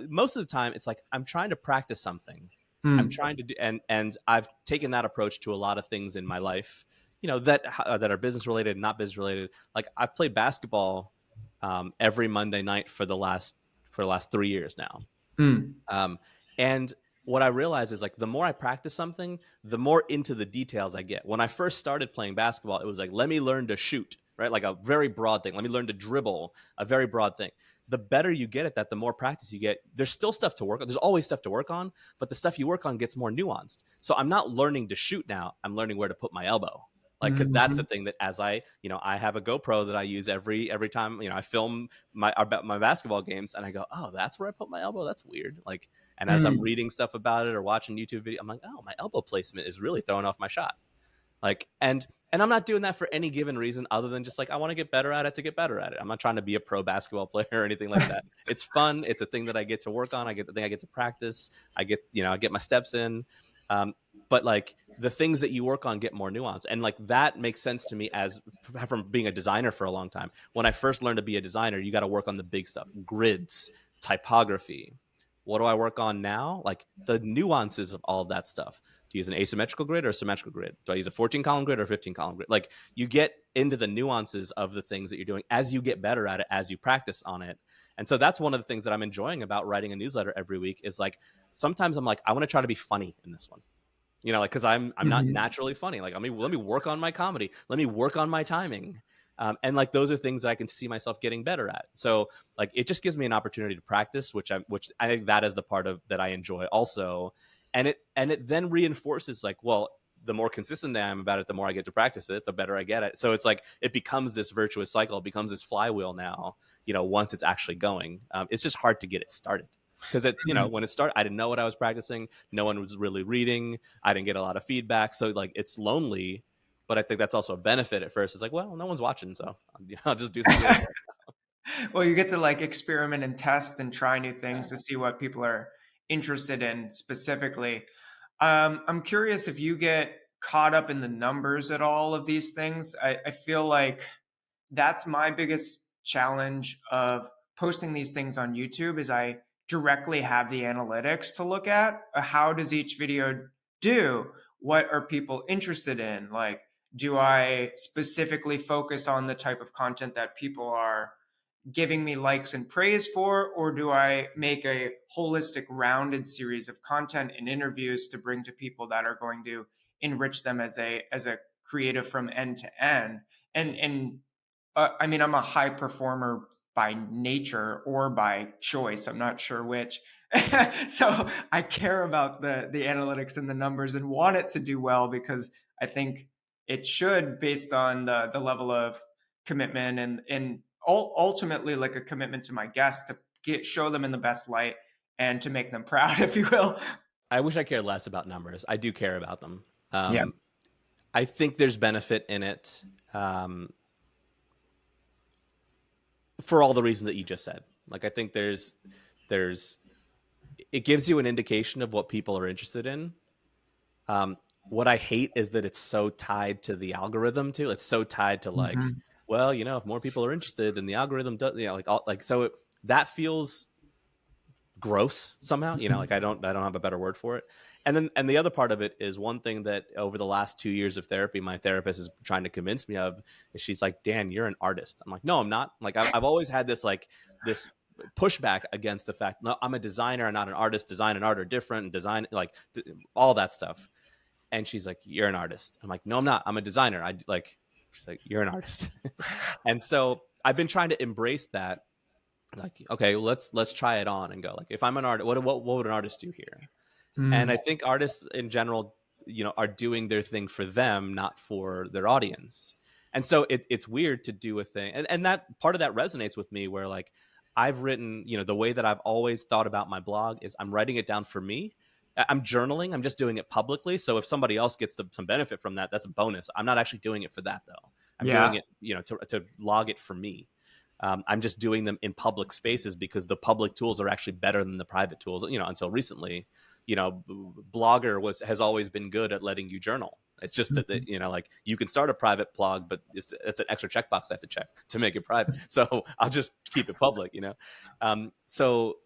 most of the time, it's like I'm trying to practice something. I'm trying to do, and I've taken that approach to a lot of things in my life. That are business related, not business related. Like I've played basketball every Monday night for the last 3 years now. And what I realize is like the more I practice something, the more into the details I get. When I first started playing basketball, it was like, let me learn to shoot, right? Like a very broad thing. Let me learn to dribble, a very broad thing. The better you get at that, the more practice you get. There's still stuff to work on. There's always stuff to work on, but the stuff you work on gets more nuanced. So I'm not learning to shoot now. I'm learning where to put my elbow. Like, because that's the thing that as I have a GoPro that I use every time, I film my basketball games, and I go, oh, that's where I put my elbow. That's weird. Like, and as I'm reading stuff about it or watching YouTube video, I'm like, oh, my elbow placement is really throwing off my shot. Like, and I'm not doing that for any given reason other than just like, I want to get better at it to get better at it. I'm not trying to be a pro basketball player or anything like that. It's fun. It's a thing that I get to work on. I get to practice. I get my steps in. But like the things that you work on get more nuanced. And like that makes sense to me as from being a designer for a long time. When I first learned to be a designer, you got to work on the big stuff, grids, typography. What do I work on now? Like the nuances of all of that stuff. Do you use an asymmetrical grid or a symmetrical grid? Do I use a 14-column grid or a 15-column grid? Like you get into the nuances of the things that you're doing as you get better at it, as you practice on it. And so that's one of the things that I'm enjoying about writing a newsletter every week is like, sometimes I'm like, I want to try to be funny in this one. Like, cause I'm not naturally funny. Like, let me work on my comedy. Let me work on my timing. And like, those are things that I can see myself getting better at. So like, it just gives me an opportunity to practice, which I think that is the part of that I enjoy also. And it then reinforces like, well, the more consistent I am about it, the more I get to practice it, the better I get it. So it's like, it becomes this virtuous cycle. It becomes this flywheel now, once it's actually going. It's just hard to get it started. Because when it started, I didn't know what I was practicing. No one was really reading. I didn't get a lot of feedback. So like, it's lonely, but I think that's also a benefit at first. It's like, well, no one's watching, so I'll just do something. Well, you get to like experiment and test and try new things to see what people are interested in specifically. I'm curious if you get caught up in the numbers at all of these things. I feel like that's my biggest challenge of posting these things on YouTube is I directly have the analytics to look at. How does each video do? What are people interested in? Like, do I specifically focus on the type of content that people are giving me likes and praise for, or do I make a holistic rounded series of content and interviews to bring to people that are going to enrich them as a creative from end to end? And I mean, I'm a high performer by nature or by choice. I'm not sure which. So I care about the analytics and the numbers and want it to do well because I think it should, based on the level of commitment and ultimately like a commitment to my guests to show them in the best light and to make them proud, if you will. I wish I cared less about numbers. I do care about them. Yeah. I think there's benefit in it. For all the reasons that you just said. Like, I think there's it gives you an indication of what people are interested in. What I hate is that it's so tied to the algorithm too. It's so tied to like, well, you know, if more people are interested, then the algorithm does, you know, that feels gross somehow, you know, like I don't have a better word for it. And the other part of it is one thing that over the last 2 years of therapy, my therapist is trying to convince me of is she's like, Dan, you're an artist. I'm like, no, I'm not. Like, I've always had this pushback against the fact, no, I'm a designer and not an artist. Design and art are different, and design, like all that stuff. And she's like, you're an artist. I'm like, no, I'm not. I'm a designer. She's like, you're an artist. And so I've been trying to embrace that. Like, okay, let's try it on and go. Like, if I'm an artist, what would an artist do here? And I think artists in general, you know, are doing their thing for them, not for their audience. And so it's weird to do a thing. And that part of that resonates with me where like I've written, you know, the way that I've always thought about my blog is I'm writing it down for me. I'm journaling. I'm just doing it publicly. So if somebody else gets some benefit from that, that's a bonus. I'm not actually doing it for that though. I'm doing it, you know, to log it for me. I'm just doing them in public spaces because the public tools are actually better than the private tools. You know, until recently, you know, Blogger has always been good at letting you journal. It's just that, you know, like you can start a private blog, but it's an extra checkbox I have to check to make it private. So I'll just keep it public, you know? So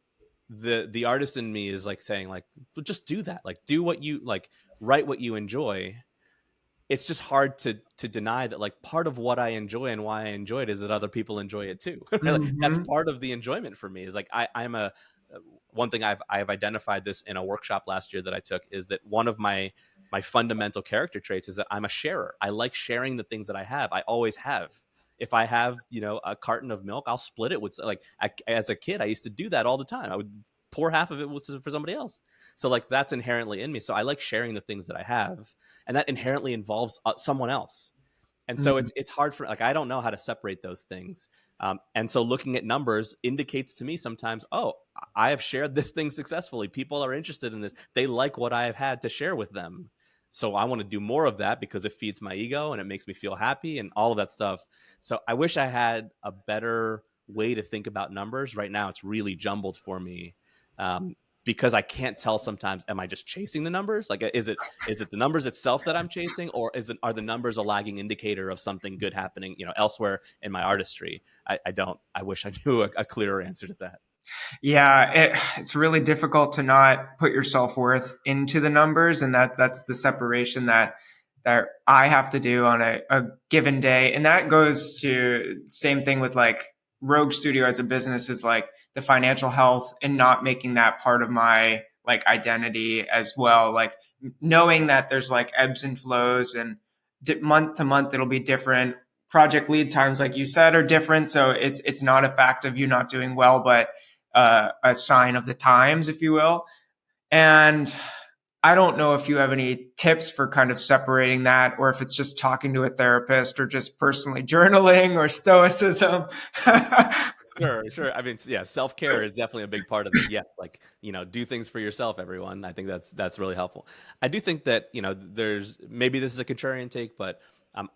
the artist in me is like saying like, well, just do that. Like do what you like, write what you enjoy. It's just hard to deny that like part of what I enjoy and why I enjoy it is that other people enjoy it too. Like, that's part of the enjoyment for me is like, I'm one thing I've identified this in a workshop last year that I took is that one of my fundamental character traits is that I'm a sharer. I like sharing the things that I have. I always have. If I have, you know, a carton of milk, I'll split it with like, as a kid, I used to do that all the time. I would pour half of it for somebody else. So like that's inherently in me. So I like sharing the things that I have, and that inherently involves someone else. And so it's hard for like I don't know how to separate those things. And so looking at numbers indicates to me sometimes, oh, I have shared this thing successfully. People are interested in this. They like what I have had to share with them. So I want to do more of that because it feeds my ego and it makes me feel happy and all of that stuff. So I wish I had a better way to think about numbers. Right now, it's really jumbled for me. Because I can't tell sometimes, am I just chasing the numbers? Like, is it the numbers itself that I'm chasing, or are the numbers a lagging indicator of something good happening, you know, elsewhere in my artistry? I wish I knew a clearer answer to that. Yeah, it's really difficult to not put your self-worth into the numbers, and that's the separation that I have to do on a given day. And that goes to same thing with like Rogue Studio as a business is like the financial health and not making that part of my like identity as well. Like knowing that there's like ebbs and flows and month to month, it'll be different. Project lead times, like you said, are different. So it's not a fact of you not doing well, but a sign of the times, if you will. And I don't know if you have any tips for kind of separating that, or if it's just talking to a therapist or just personally journaling or stoicism. Sure. I mean, yeah, self-care is definitely a big part of it. Yes, like, you know, do things for yourself, everyone. I think that's really helpful. I do think that, you know, there's maybe this is a contrarian take, but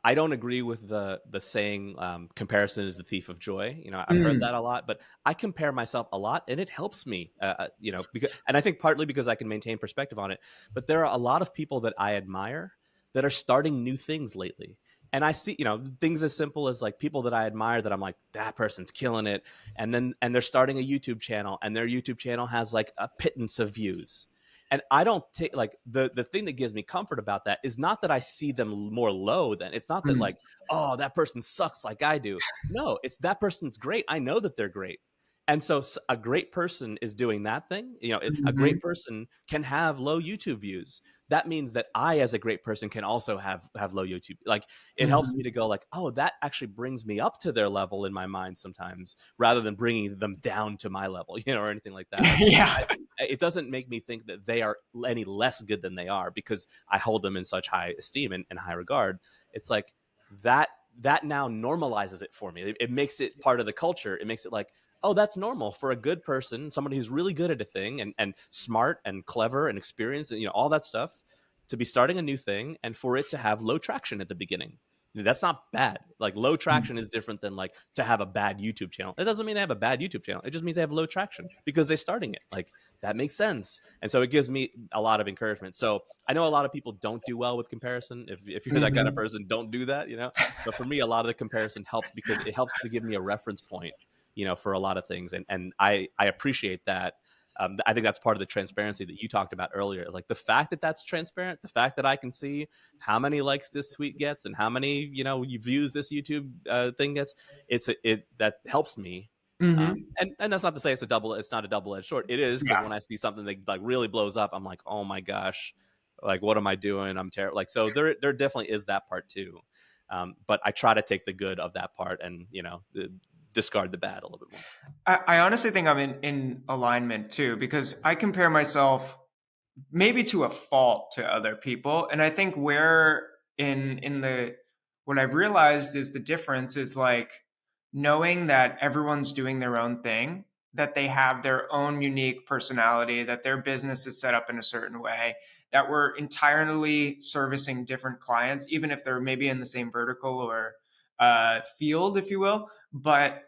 I don't agree with the saying comparison is the thief of joy. You know, I've heard that a lot, but I compare myself a lot, and it helps me. You know, and I think partly because I can maintain perspective on it. But there are a lot of people that I admire that are starting new things lately. And I see, things as simple as like people that I admire that I'm like, that person's killing it. And they're starting a YouTube channel, and their YouTube channel has like a pittance of views. And I don't take like the thing that gives me comfort about that is not that I see them more low than, it's not that Mm. like, oh, that person sucks like I do. No, it's that person's great. I know that they're great. And so a great person is doing that thing. A great Mhm. person can have low YouTube views. That means that I, as a great person, can also have low YouTube. Like, it helps me Mhm. to go like, oh, that actually brings me up to their level in my mind sometimes, rather than bringing them down to my level, or anything like that. Like, Yeah. it doesn't make me think that they are any less good than they are because I hold them in such high esteem and high regard. It's like that now normalizes it for me. It makes it part of the culture. It makes it like, oh, that's normal for a good person, somebody who's really good at a thing and smart and clever and experienced, and all that stuff, to be starting a new thing and for it to have low traction at the beginning. That's not bad. Like, low traction is different than like to have a bad YouTube channel. It doesn't mean they have a bad YouTube channel. It just means they have low traction because they're starting it. Like, that makes sense. And so it gives me a lot of encouragement. So I know a lot of people don't do well with comparison. If you're that kind of Mhm. person, don't do that, But for me, a lot of the comparison helps because it helps to give me a reference point, for a lot of things. And I appreciate that. I think that's part of the transparency that you talked about earlier. Like, the fact that that's transparent, the fact that I can see how many likes this tweet gets and how many, views this YouTube thing gets, that helps me. Mhm. And that's not to say it's not a double-edged sword. It is, because Yeah. when I see something that like really blows up, I'm like, oh my gosh, like, what am I doing? I'm terrible. Like, so there definitely is that part too. But I try to take the good of that part and, discard the bad a little bit more. I honestly think I'm in alignment too, because I compare myself maybe to a fault to other people. And I think where in the what I've realized is the difference is like knowing that everyone's doing their own thing, that they have their own unique personality, that their business is set up in a certain way, that we're entirely servicing different clients, even if they're maybe in the same vertical or field, if you will. But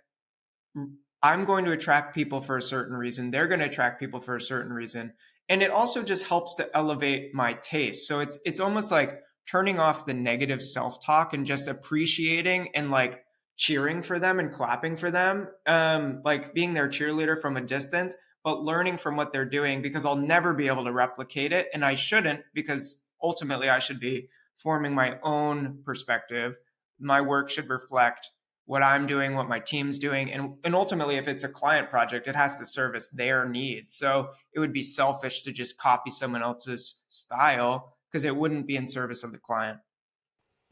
I'm going to attract people for a certain reason. They're going to attract people for a certain reason. And it also just helps to elevate my taste. So it's almost like turning off the negative self-talk and just appreciating and like cheering for them and clapping for them. Like being their cheerleader from a distance, but learning from what they're doing, because I'll never be able to replicate it. And I shouldn't, because ultimately I should be forming my own perspective. My work should reflect what I'm doing, what my team's doing. And ultimately, if it's a client project, it has to service their needs. So it would be selfish to just copy someone else's style because it wouldn't be in service of the client.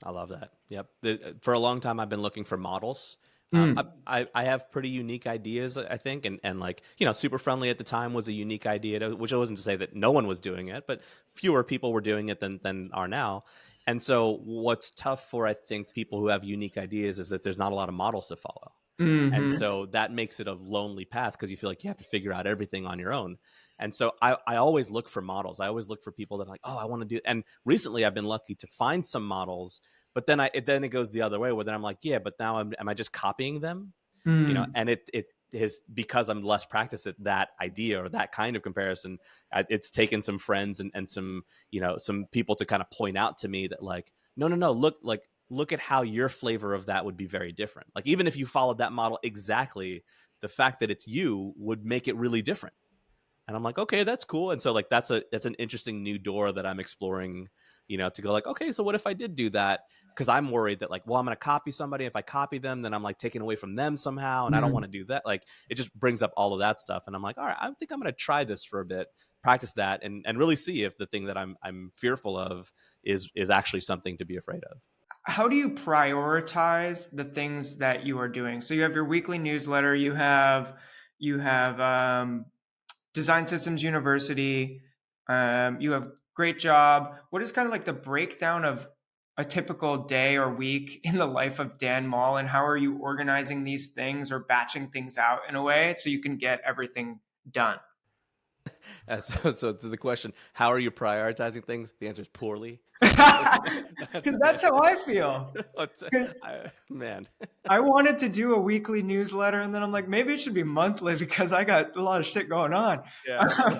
I love that. Yep. For a long time, I've been looking for models. Mm. I have pretty unique ideas, I think, and like, super friendly at the time was a unique idea, which wasn't to say that no one was doing it, but fewer people were doing it than are now. And so what's tough for, I think, people who have unique ideas is that there's not a lot of models to follow. And Hmm. so that makes it a lonely path because you feel like you have to figure out everything on your own. And so I always look for models. I always look for people that are like, oh, I want to do. And recently I've been lucky to find some models, but then it goes the other way where then I'm like, yeah, but now am I just copying them? Mm. And it is because I'm less practiced at that idea or that kind of comparison. It's taken some friends and some, some people to kind of point out to me that like, no, look at how your flavor of that would be very different. Like, even if you followed that model exactly, the fact that it's you would make it really different. And I'm like, okay, that's cool. And so like that's an interesting new door that I'm exploring, to go like, okay, so what if I did do that? Because I'm worried that like, well, I'm going to copy somebody. If I copy them, then I'm like taking away from them somehow, and I don't want Mm. to do that. Like, it just brings up all of that stuff, and I'm like, all right, I think I'm going to try this for a bit, practice that, and really see if the thing that I'm fearful of is actually something to be afraid of. How do you prioritize the things that you are doing? So you have your weekly newsletter, you have Design Systems University. You have great job. What is kind of like the breakdown of a typical day or week in the life of Dan Mall, and how are you organizing these things or batching things out in a way so you can get everything done? So to the question, how are you prioritizing things? The answer is poorly. That's Because the that's how answer. I feel. Man. I wanted to do a weekly newsletter, and then I'm like, maybe it should be monthly because I got a lot of shit going on. Yeah.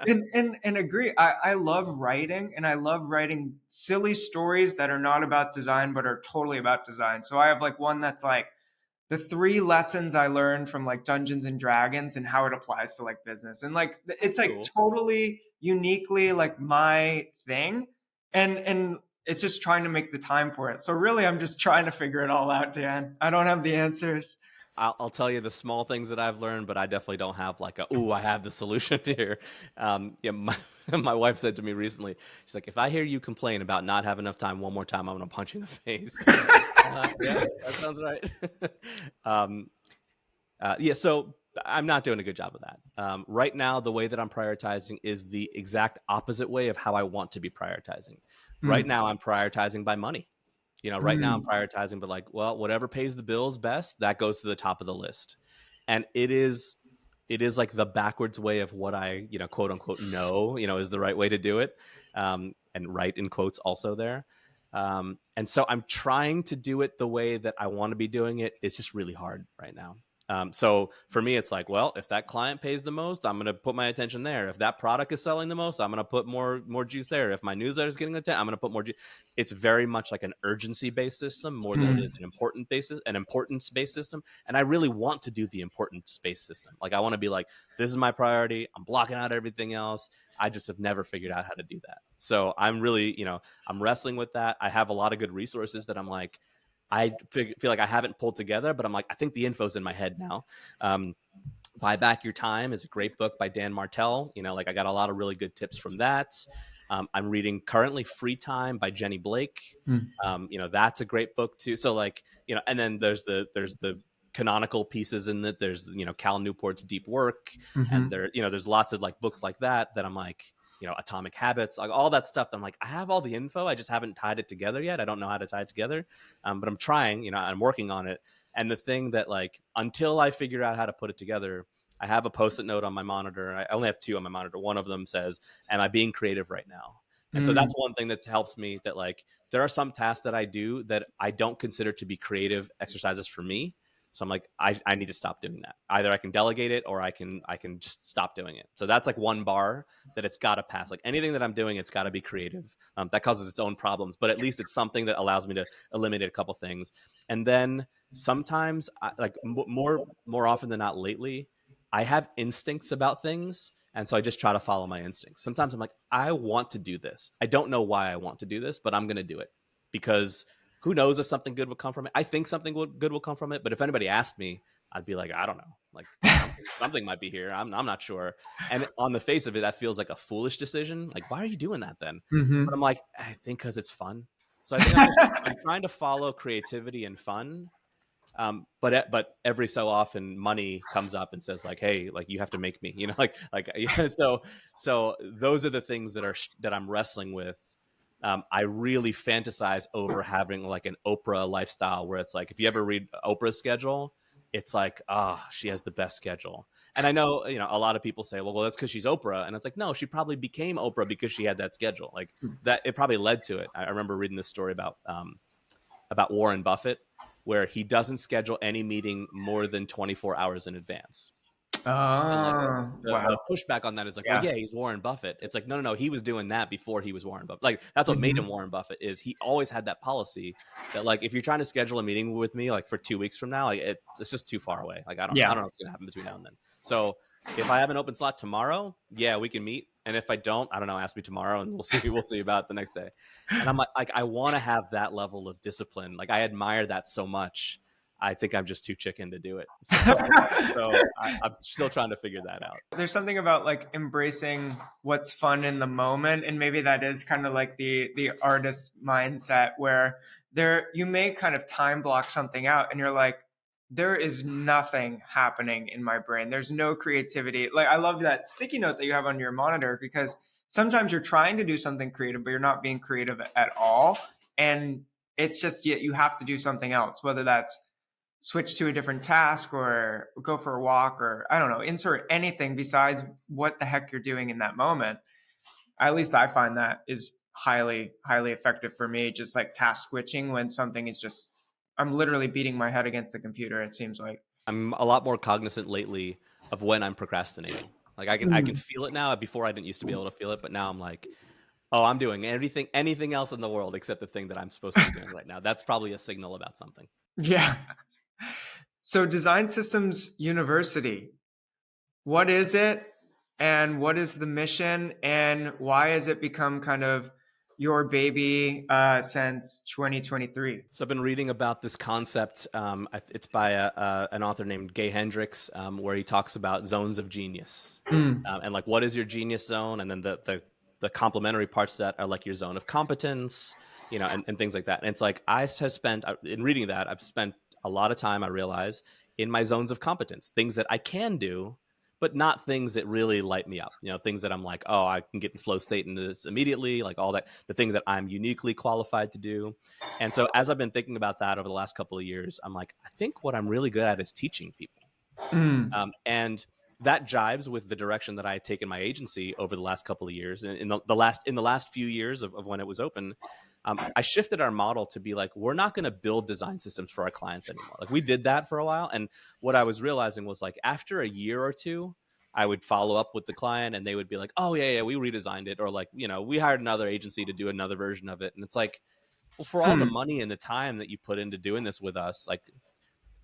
And agree. I love writing, and I love writing silly stories that are not about design but are totally about design. So I have like one that's like the 3 lessons I learned from like Dungeons and Dragons and how it applies to like business. And like it's like Cool. totally uniquely like my thing. And it's just trying to make the time for it. So really I'm just trying to figure it all out, Dan. I don't have the answers. I'll tell you the small things that I've learned, but I definitely don't have like I have the solution here. Yeah, my wife said to me recently, she's like, if I hear you complain about not having enough time one more time, I'm going to punch you in the face. Yeah, that sounds right. um, yeah, so I'm not doing a good job of that. Right now, the way that I'm prioritizing is the exact opposite way of how I want to be prioritizing. Right Mm, now, I'm prioritizing by money. Right now I'm mm, prioritizing, but like, well, whatever pays the bills best, that goes to the top of the list. And it is like the backwards way of what I, quote unquote, know, is the right way to do it. And right in quotes also there. And so I'm trying to do it the way that I want to be doing it. It's just really hard right now. So for me, it's like, well, if that client pays the most, I'm going to put my attention there. If that product is selling the most, I'm going to put more juice there. If my newsletter is getting attention, I'm going to put more juice. It's very much like an urgency-based system more than it is mm. an importance-based system. And I really want to do the importance-based system. Like I want to be like, this is my priority. I'm blocking out everything else. I just have never figured out how to do that. So I'm really, I'm wrestling with that. I have a lot of good resources that I'm like, I feel like I haven't pulled together, but I'm like, I think the info's in my head now. Buy Back Your Time is a great book by Dan Martell. Like I got a lot of really good tips from that. I'm reading currently Free Time by Jenny Blake. Mm. That's a great book too. So like, and then there's the canonical pieces in it. There's, Cal Newport's Deep Work. And Mhm. there's lots of like books like that I'm like, Atomic Habits, like all that stuff. I'm like, I have all the info. I just haven't tied it together yet. I don't know how to tie it together. But I'm trying, I'm working on it. And the thing that like, until I figure out how to put it together, I have a post-it note on my monitor. I only have 2 on my monitor. One of them says, am I being creative right now? And so Mm. that's one thing that helps me, that like, there are some tasks that I do that I don't consider to be creative exercises for me. So I'm like, I need to stop doing that. Either I can delegate it or I can just stop doing it. So that's like one bar that it's got to pass. Like anything that I'm doing, it's got to be creative. That causes its own problems, but at least it's something that allows me to eliminate a couple things. And then sometimes, like more often than not lately, I have instincts about things. And so I just try to follow my instincts. Sometimes I'm like, I want to do this. I don't know why I want to do this, but I'm going to do it because who knows if something good will come from it. I think good will come from it, but if anybody asked me, I'd be like, I don't know, like something might be here. I'm not sure. And on the face of it, that feels like a foolish decision. Like, why are you doing that then? But Mhm. I'm like, I think because it's fun. So I think I'm trying to follow creativity and fun. But every so often money comes up and says like, hey, like you have to make me, like yeah, so those are the things that I'm wrestling with. I really fantasize over having like an Oprah lifestyle where it's like, if you ever read Oprah's schedule, it's like, she has the best schedule. And I know, a lot of people say, well, that's because she's Oprah. And it's like, no, she probably became Oprah because she had that schedule. Like that, it probably led to it. I remember reading this story about Warren Buffett, where he doesn't schedule any meeting more than 24 hours in advance. And like Oh, the wow. pushback on that is like, well, Yeah. yeah, he's Warren Buffett. It's like, no, he was doing that before he was Warren Buffett. Like that's what made him Mhm. Warren Buffett, is he always had that policy that like, if you're trying to schedule a meeting with me like for 2 weeks from now, like it's just too far away. Like I don't Yeah. know what's gonna happen between now and then. So if I have an open slot tomorrow, yeah, we can meet. And if I don't, I don't know, ask me tomorrow and we'll see about it the next day. And I'm like I want to have that level of discipline. Like I admire that so much. I think I'm just too chicken to do it. I'm still trying to figure that out. There's something about like embracing what's fun in the moment, and maybe that is kind of like the artist mindset where there you may kind of time block something out and you're like, there is nothing happening in my brain. There's no creativity. Like I love that sticky note that you have on your monitor, because sometimes you're trying to do something creative but you're not being creative at all, and it's just you have to do something else, whether that's switch to a different task or go for a walk, or I don't know, insert anything besides what the heck you're doing in that moment. At least I find that is highly effective for me, just like task switching when something is just, I'm literally beating my head against the computer, it seems like. I'm a lot more cognizant lately of when I'm procrastinating. Like I can feel it now. Before I didn't used to be able to feel it, but now I'm like, oh, I'm doing anything else in the world except the thing that I'm supposed to be doing right now. That's probably a signal about something. Yeah. So Design Systems University, what is it and what is the mission and why has it become kind of your baby since 2023? So I've been reading about this concept. It's by an author named Gay Hendricks, where he talks about zones of genius, and like what is your genius zone, and then the complementary parts to that are like your zone of competence, and things like that. And it's like I have spent in reading that I've spent a lot of time, I realize, in my zones of competence, things that I can do, but not things that really light me up. Things that I'm like, oh, I can get in flow state into this immediately, like all that, the things that I'm uniquely qualified to do. And so as I've been thinking about that over the last couple of years, I'm like, I think what I'm really good at is teaching people. And that jives with the direction that I had taken my agency over the last couple of years. And in the last few years of when it was open, I shifted our model to be like, we're not going to build design systems for our clients anymore. Like we did that for a while. And what I was realizing was like after a year or two, I would follow up with the client and they would be like, oh yeah, we redesigned it. Or like, we hired another agency to do another version of it. And it's like, well, for all the money and the time that you put into doing this with us, like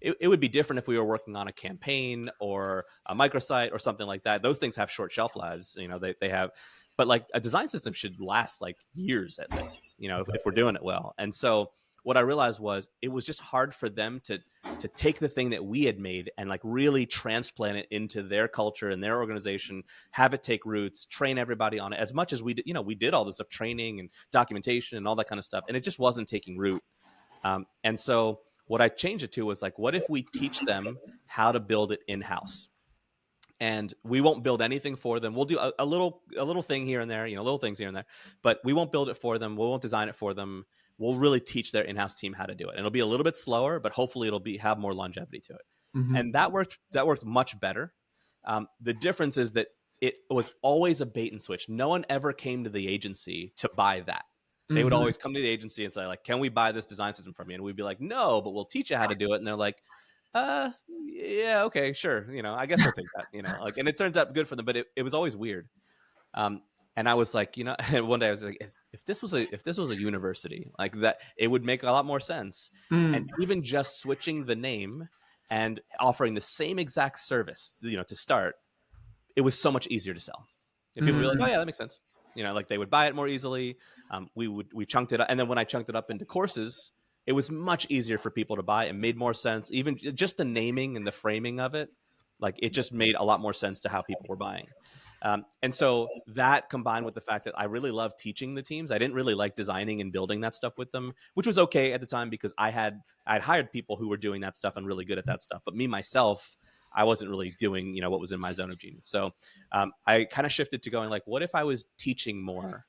it would be different if we were working on a campaign or a microsite or something like that. Those things have short shelf lives, they have, but like a design system should last like years at least, if we're doing it well. And so what I realized was it was just hard for them to take the thing that we had made and like really transplant it into their culture and their organization, have it take roots, train everybody on it as much as we did. We did all this stuff, training and documentation and all that kind of stuff, and it just wasn't taking root. And so what I changed it to was like, what if we teach them how to build it in-house? And we won't build anything for them. We'll do a little thing here and there, little things here and there, but we won't build it for them. We won't design it for them. We'll really teach their in-house team how to do it. And it'll be a little bit slower, but hopefully it'll have more longevity to it. And that worked much better. The difference is that it was always a bait and switch. No one ever came to the agency to buy that. They would always come to the agency and say like, can we buy this design system from you? And we'd be like, no, but we'll teach you how to do it. And they're like, yeah, okay, sure. I guess we'll take that, like, and it turns out good for them, but it was always weird. And I was like, and one day I was like, if this was a university like that, it would make a lot more sense. And even just switching the name and offering the same exact service, to start, it was so much easier to sell. And people would be like, oh yeah, that makes sense. Like they would buy it more easily. We chunked it up. And then when I chunked it up into courses, it was much easier for people to buy. It made more sense. Even just the naming and the framing of it, like it just made a lot more sense to how people were buying. And so that combined with the fact that I really love teaching the teams. I didn't really like designing and building that stuff with them, which was okay at the time because I'd hired people who were doing that stuff and really good at that stuff. But me, myself, I wasn't really doing, what was in my zone of genius. So I kind of shifted to going like, what if I was teaching more?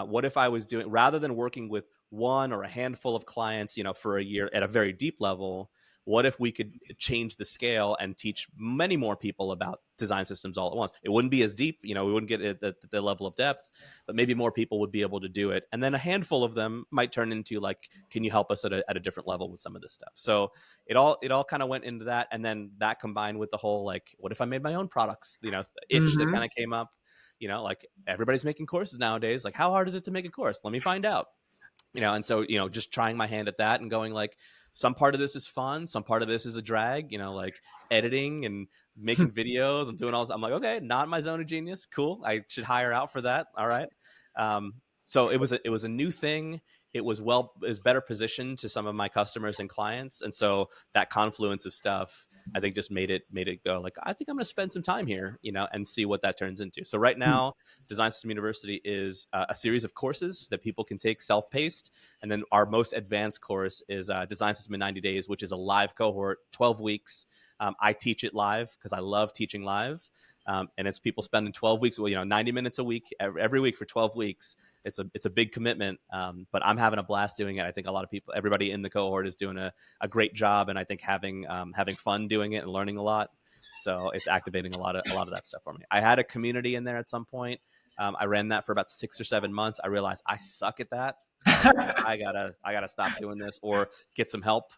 What if I was doing, rather than working with one or a handful of clients, for a year at a very deep level, what if we could change the scale and teach many more people about design systems all at once? It wouldn't be as deep, we wouldn't get it at the level of depth, but maybe more people would be able to do it. And then a handful of them might turn into like, can you help us at a different level with some of this stuff? So it all kind of went into that. And then that combined with the whole, like, what if I made my own products, itch that kind of came up, like everybody's making courses nowadays. Like, how hard is it to make a course? Let me find out. And so, just trying my hand at that and going like, some part of this is fun. Some part of this is a drag, like editing and making videos and doing all this. I'm like, okay, not my zone of genius. Cool. I should hire out for that. All right. So it was a new thing. It was better positioned to some of my customers and clients. And so that confluence of stuff, I think just made it go like, I think I'm going to spend some time here, and see what that turns into. So right now, Design System University is a series of courses that people can take self-paced. And then our most advanced course is Design System in 90 Days, which is a live cohort, 12 weeks. I teach it live because I love teaching live. And it's people spending 12 weeks, 90 minutes a week, every week for 12 weeks. It's a big commitment, but I'm having a blast doing it. I think a lot of people, everybody in the cohort is doing a great job, and I think having fun doing it and learning a lot. So it's activating a lot of that stuff for me. I had a community in there at some point. I ran that for about 6 or 7 months. I realized I suck at that. I gotta stop doing this or get some help.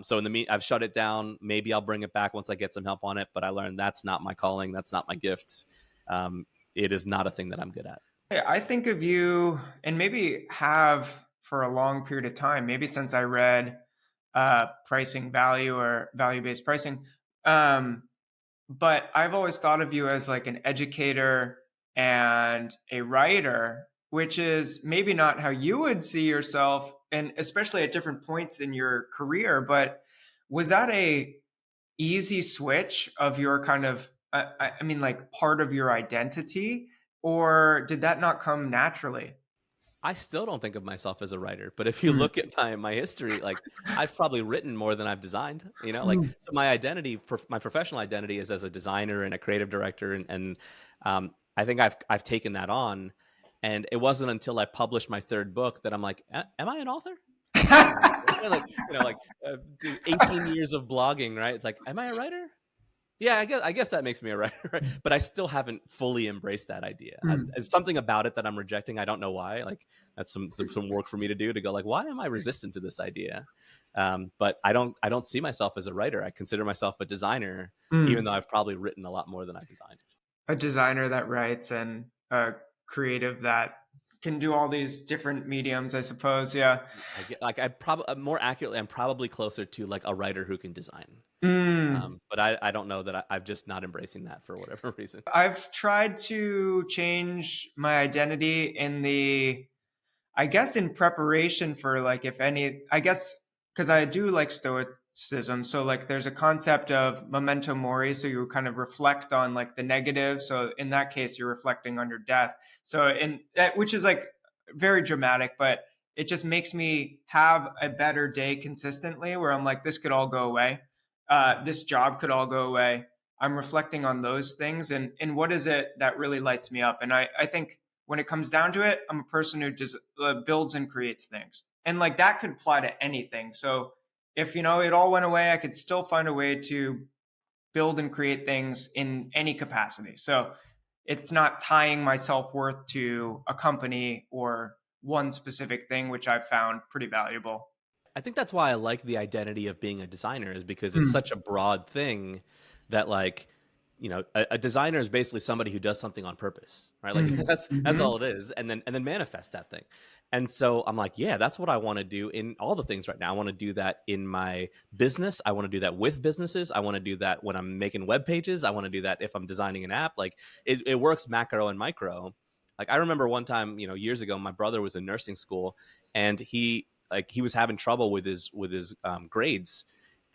So I've shut it down. Maybe I'll bring it back once I get some help on it. But I learned that's not my calling. That's not my gift. It is not a thing that I'm good at. I think of you, and maybe have for a long period of time, maybe since I read Pricing Value or Value-Based Pricing. But I've always thought of you as like an educator and a writer, which is maybe not how you would see yourself, and especially at different points in your career. But was that a easy switch of your kind of, I mean, like part of your identity, or did that not come naturally? I still don't think of myself as a writer, but if you Mm. look at my history, like I've probably written more than I've designed. Like Mm. so my identity, my professional identity, is as a designer and a creative director, and I think I've taken that on. And it wasn't until I published my third book that I'm like, am I an author? Like 18 years of blogging, right? It's like, am I a writer? Yeah, I guess that makes me a writer, but I still haven't fully embraced that idea. Mm. There's something about it that I'm rejecting. I don't know why. Like that's some work for me to do to go like, why am I resistant to this idea? But I don't see myself as a writer. I consider myself a designer, even Mm. though I've probably written a lot more than I've designed. A designer that writes and a creative that can do all these different mediums, I suppose. Yeah. I get like I probably more accurately, I'm probably closer to like a writer who can design. Mm. But I don't know that I'm just not embracing that for whatever reason. I've tried to change my identity in the, I guess, in preparation for like, if any, I guess, because I do like stoicism. So like there's a concept of memento mori. So you kind of reflect on like the negative. So in that case, you're reflecting on your death. So in that, which is like very dramatic, but it just makes me have a better day consistently where I'm like, this could all go away. This job could all go away. I'm reflecting on those things and what is it that really lights me up. And I think when it comes down to it, I'm a person who just builds and creates things. And like that could apply to anything. So if, it all went away, I could still find a way to build and create things in any capacity. So it's not tying my self-worth to a company or one specific thing, which I've found pretty valuable. I think that's why I like the identity of being a designer, is because it's Mm. such a broad thing that like, a designer is basically somebody who does something on purpose, right? Like Mm. that's Mhm. all it is, and then manifest that thing. And so I'm like, yeah, that's what I want to do in all the things right now. I want to do that in my business. I want to do that with businesses. I want to do that when I'm making web pages. I want to do that if I'm designing an app. Like it works macro and micro. Like I remember one time, years ago, my brother was in nursing school, and he was having trouble with his grades,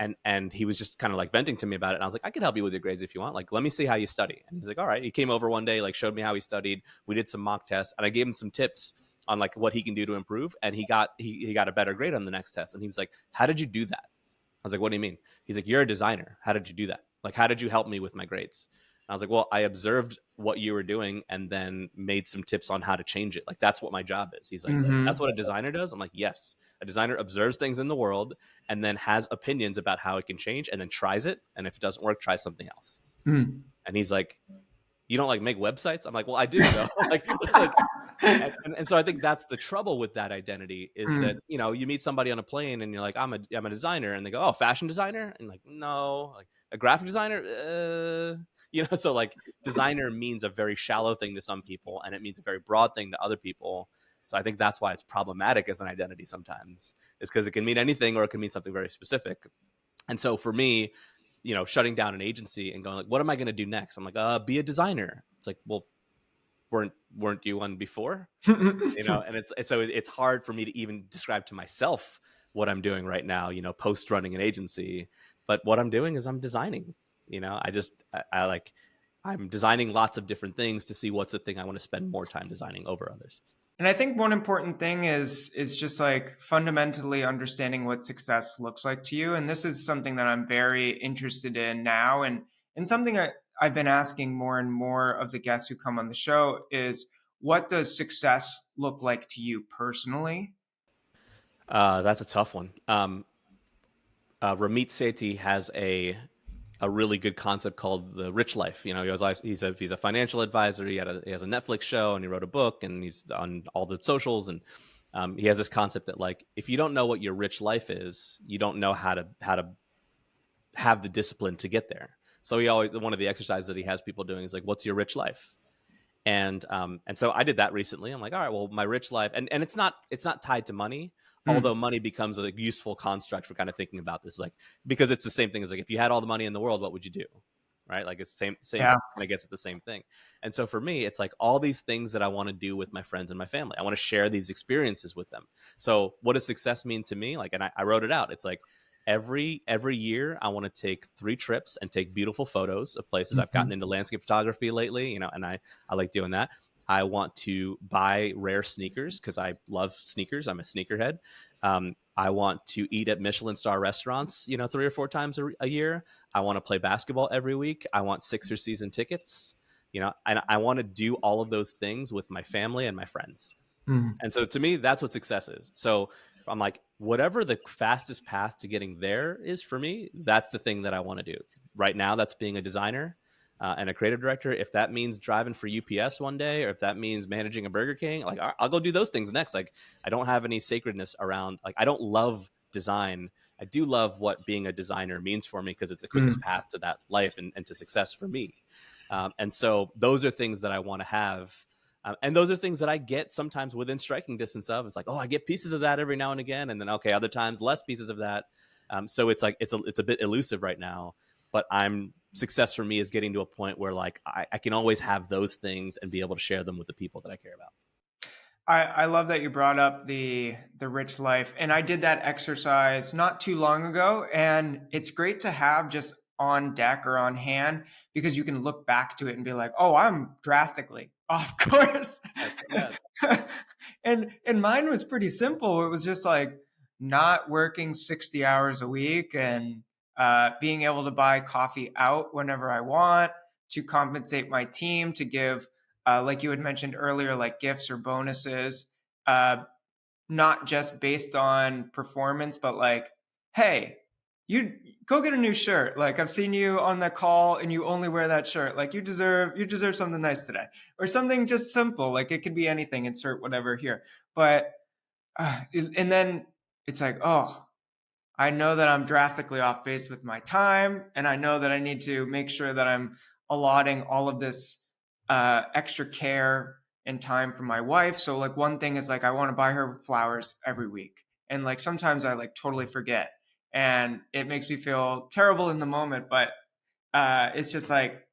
and he was just kind of like venting to me about it. And I was like, I can help you with your grades if you want. Like, let me see how you study. And he's like, all right. He came over one day, like showed me how he studied. We did some mock tests, and I gave him some tips on like what he can do to improve. And he got a better grade on the next test. And he was like, how did you do that? I was like, what do you mean? He's like, you're a designer. How did you do that? Like, how did you help me with my grades? And I was like, well, I observed what you were doing and then made some tips on how to change it. Like, that's what my job is. He's like, that's Mhm. what a designer does. I'm like, yes. A designer observes things in the world and then has opinions about how it can change and then tries it. And if it doesn't work, tries something else. Mm. And he's like, you don't like make websites? I'm like, well, I do though. like, and so I think that's the trouble with that identity is that, Mm. you meet somebody on a plane and you're like, I'm a designer. And they go, oh, fashion designer? And like, no, like a graphic designer? So like designer means a very shallow thing to some people and it means a very broad thing to other people. So I think that's why it's problematic as an identity sometimes, is because it can mean anything or it can mean something very specific. And so for me, shutting down an agency and going like, what am I going to do next? I'm like, be a designer. It's like, well, weren't you one before? And it's hard for me to even describe to myself what I'm doing right now, post running an agency. But what I'm doing is I'm designing. I like, I'm designing lots of different things to see what's the thing I want to spend more time designing over others. And I think one important thing is just like fundamentally understanding what success looks like to you. And this is something that I'm very interested in now, and something I've been asking more and more of the guests who come on the show is, what does success look like to you personally? That's a tough one. Ramit Sethi has a really good concept called the rich life. He's a financial advisor. He has a Netflix show and he wrote a book and he's on all the socials. And He has this concept that like if you don't know what your rich life is, you don't know how to have the discipline to get there. So he always, one of the exercises that he has people doing is like, what's your rich life? And so I did that recently. I'm like, all right, well, my rich life, and it's not tied to money, Hmm. although money becomes a useful construct for kind of thinking about this, like because it's the same thing as like if you had all the money in the world, what would you do? Right? Like it's same Yeah. kind of gets at the same thing. And so for me, it's like all these things that I want to do with my friends and my family. I want to share these experiences with them. So what does success mean to me? Like, and I wrote it out. It's like every year I want to take 3 trips and take beautiful photos of places. I've Mhm. gotten into landscape photography lately, and I like doing that. I want to buy rare sneakers because I love sneakers. I'm a sneakerhead. I want to eat at Michelin star restaurants, 3 or 4 times a year. I want to play basketball every week. I want Sixers season tickets, and I want to do all of those things with my family and my friends. Mhm. And so to me, that's what success is. So I'm like, whatever the fastest path to getting there is for me, that's the thing that I want to do. Right now, that's being a designer and a creative director. If that means driving for UPS one day, or if that means managing a Burger King, like I'll go do those things next. Like I don't have any sacredness around, like I don't love design. I do love what being a designer means for me because it's the quickest Mhm. path to that life and to success for me. And so those are things that I want to have, and those are things that I get sometimes within striking distance of. It's like, oh, I get pieces of that every now and again, and then okay, other times less pieces of that. So it's like it's a bit elusive right now. But success for me is getting to a point where like I can always have those things and be able to share them with the people that I care about. I love that you brought up the rich life. And I did that exercise not too long ago. And it's great to have just on deck or on hand because you can look back to it and be like, oh, I'm drastically off course. Yes, yes. And mine was pretty simple. It was just like not working 60 hours a week and being able to buy coffee out whenever I want, to compensate my team, to give like you had mentioned earlier, like gifts or bonuses, uh, not just based on performance, but like, hey, you go get a new shirt. Like I've seen you on the call and you only wear that shirt. Like you deserve something nice today, or something just simple. Like it could be anything. Insert whatever here, but and then it's like, oh, I know that I'm drastically off base with my time, and I know that I need to make sure that I'm allotting all of this extra care and time for my wife. So, like, one thing is like I want to buy her flowers every week, and like sometimes I like totally forget, and it makes me feel terrible in the moment. But it's just like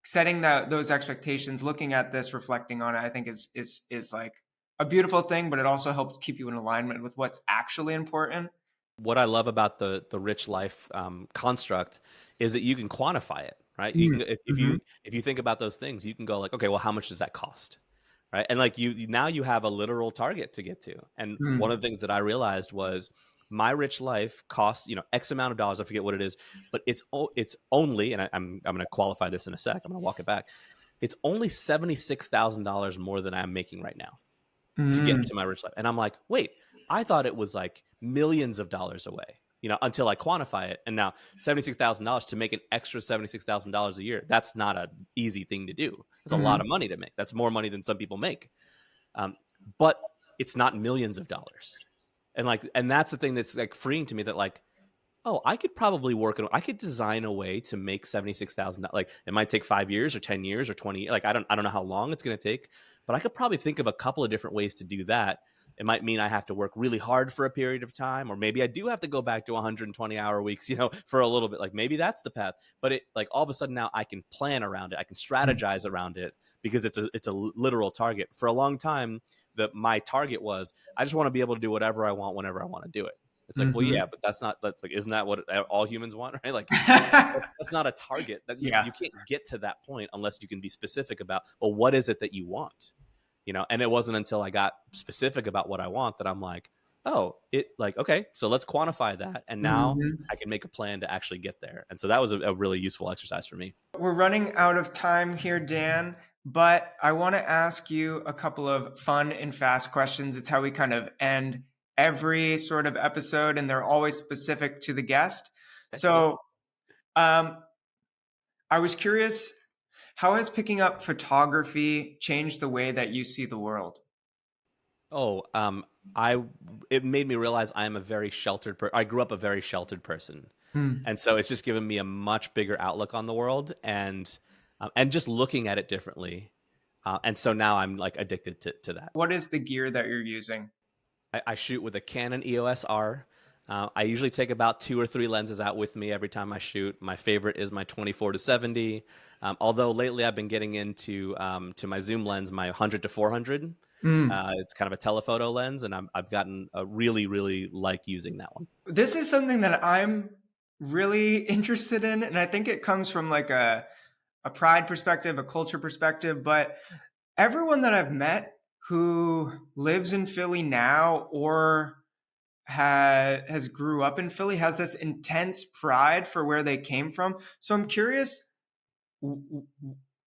setting those expectations, looking at this, reflecting on it. I think is like a beautiful thing, but it also helps keep you in alignment with what's actually important. What I love about the rich life construct is that you can quantify it, right? You can Mm-hmm. if you think about those things, you can go like, okay, well, how much does that cost? Right? And like now you have a literal target to get to. And one of the things that I realized was my rich life costs, X amount of dollars. I forget what it is, but it's only, and I'm going to qualify this in a sec. I'm going to walk it back. It's only $76,000 more than I'm making right now to get Mm-hmm. to my rich life. And I'm like, wait, I thought it was like millions of dollars away, until I quantify it. And now $76,000 to make an extra $76,000 a year, that's not an easy thing to do. That's a lot Mm-hmm. of money to make. That's more money than some people make. Um, but it's not millions of dollars. And that's the thing that's like freeing to me, that like, oh, I could probably I could design a way to make $76,000. Like it might take 5 years or 10 years or 20 years. Like I don't know how long it's going to take, but I could probably think of a couple of different ways to do that. It might mean I have to work really hard for a period of time, or maybe I do have to go back to 120-hour weeks, for a little bit. Like maybe that's the path. But it like all of a sudden now I can plan around it. I can strategize around it because it's a literal target. For a long time, my target was I just want to be able to do whatever I want whenever I want to do it. It's like, well, Mm-hmm. yeah, but that's like, isn't that what all humans want, right? Like, that's not a target. That Yeah. you can't get to that point unless you can be specific about, well, what is it that you want, And it wasn't until I got specific about what I want that I'm like, oh, okay, so let's quantify that, and now Mhm. I can make a plan to actually get there. And so that was a really useful exercise for me. We're running out of time here, Dan, but I want to ask you a couple of fun and fast questions. It's how we kind of end every sort of episode, and they're always specific to the guest. Okay, cool. So, um, I was curious, how has picking up photography changed the way that you see the world? Oh, I it made me realize I am a very sheltered I grew up a very sheltered person. Hmm. And so it's just given me a much bigger outlook on the world and just looking at it differently. And so now I'm like addicted to that. What is the gear that you're using? I shoot with a Canon EOS R. I usually take about 2 or 3 lenses out with me every time I shoot. My favorite is my 24-70. Although lately I've been getting into to my zoom lens, my 100-400. Hmm. It's kind of a telephoto lens, and I've gotten a really, really like using that one. This is something that I'm really interested in, and I think it comes from like a pride perspective, a culture perspective, but everyone that I've met who lives in Philly now or has grew up in Philly has this intense pride for where they came from. So I'm curious,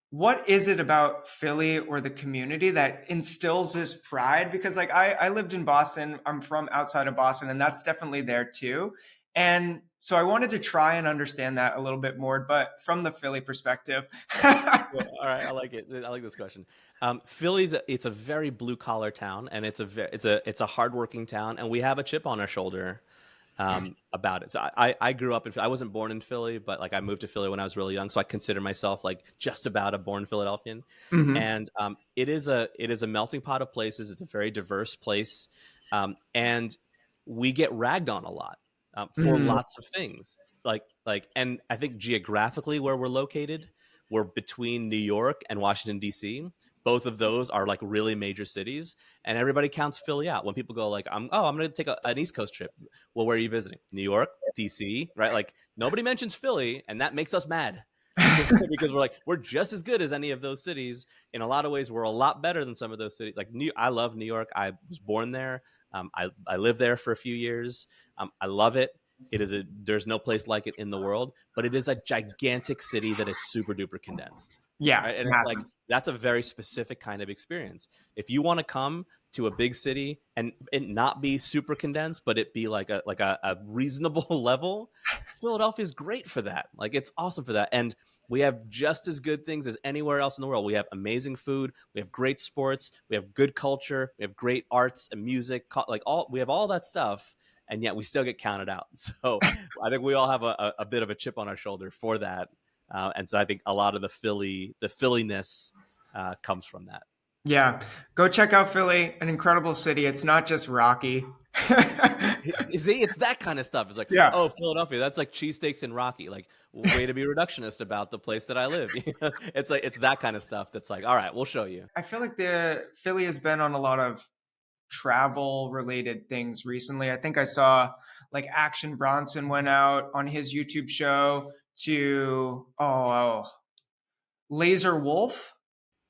what is it about Philly or the community that instills this pride? Because like I lived in Boston, I'm from outside of Boston, and that's definitely there too. And so I wanted to try and understand that a little bit more, but from the Philly perspective. Yeah, all right, I like it. I like this question. Philly's it's a very blue collar town, and it's a hardworking town, and we have a chip on our shoulder about it. So I grew up I wasn't born in Philly, but like I moved to Philly when I was really young, so I consider myself like just about a born Philadelphian. Mhm. And it is a melting pot of places. It's a very diverse place, and we get ragged on a lot for Mhm. lots of things. And I think geographically where we're located, we're between New York and Washington D.C. Both of those are like really major cities, and everybody counts Philly out when people go like, I'm going to take an East Coast trip. Well, where are you visiting? New York, DC, right? Like nobody mentions Philly, and that makes us mad because we're just as good as any of those cities. In a lot of ways, we're a lot better than some of those cities. Like I love New York. I was born there. I lived there for a few years. I love it. There's no place like it in the world, but it is a gigantic city that is super duper condensed. Yeah, Right? And it's like massive. that's a very specific kind of experience. If you want to come to a big city and it not be super condensed, but it be like a reasonable level, Philadelphia is great for that. Like it's awesome for that. And we have just as good things as anywhere else in the world. We have amazing food, we have great sports, we have good culture, we have great arts and music, we have all that stuff, and yet we still get counted out. So I think we all have a bit of a chip on our shoulder for that. And so I think a lot of the Philliness comes from that. Yeah. Go check out Philly, an incredible city. It's not just Rocky. See, it's that kind of stuff. It's like, Yeah. oh, Philadelphia, that's like cheesesteaks and Rocky. Like, way to be reductionist about the place that I live. It's like it's that kind of stuff that's like, all right, we'll show you. I feel like the Philly has been on a lot of travel related things recently. I think I saw like Action Bronson went out on his YouTube show to Laser Wolf.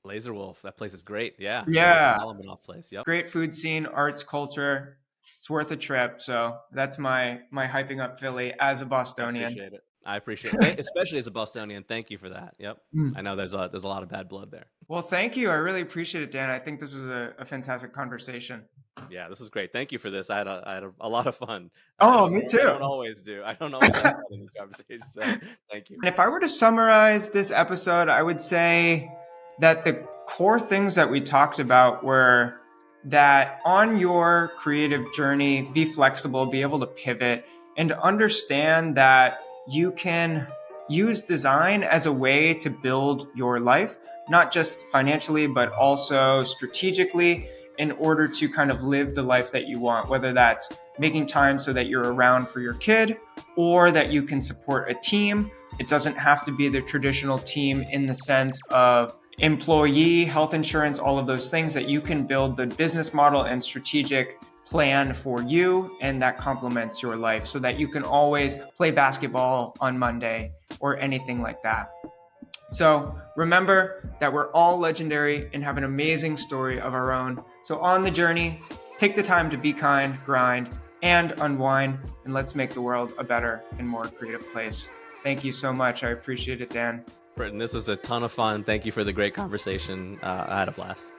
Laser Wolf, that place is great. Yeah, the Richard Yeah. Solomon place. Yep. Great food scene, arts, culture. It's worth a trip. So that's my hyping up Philly as a I Bostonian. appreciate it. I appreciate it, especially as a Bostonian. Thank you for that. Yep. Mm. I know there's a lot of bad blood there. Well, thank you. I really appreciate it, Dan. I think this was a fantastic conversation. Yeah, this is great. Thank you for this. I had a lot of fun. Oh, me too. I don't always do. I don't always have fun in this conversation. So thank you. And if I were to summarize this episode, I would say that the core things that we talked about were that on your creative journey, be flexible, be able to pivot, and understand that you can use design as a way to build your life, not just financially, but also strategically in order to kind of live the life that you want, whether that's making time so that you're around for your kid or that you can support a team. It doesn't have to be the traditional team in the sense of employee, health insurance, all of those things, that you can build the business model and strategic plan for you and that complements your life so that you can always play basketball on Monday or anything like that. So remember that we're all legendary and have an amazing story of our own. So on the journey, take the time to be kind, grind, and unwind, and let's make the world a better and more creative place. Thank you so much. I appreciate it, Dan. Britton, this was a ton of fun. Thank you for the great conversation. I had a blast.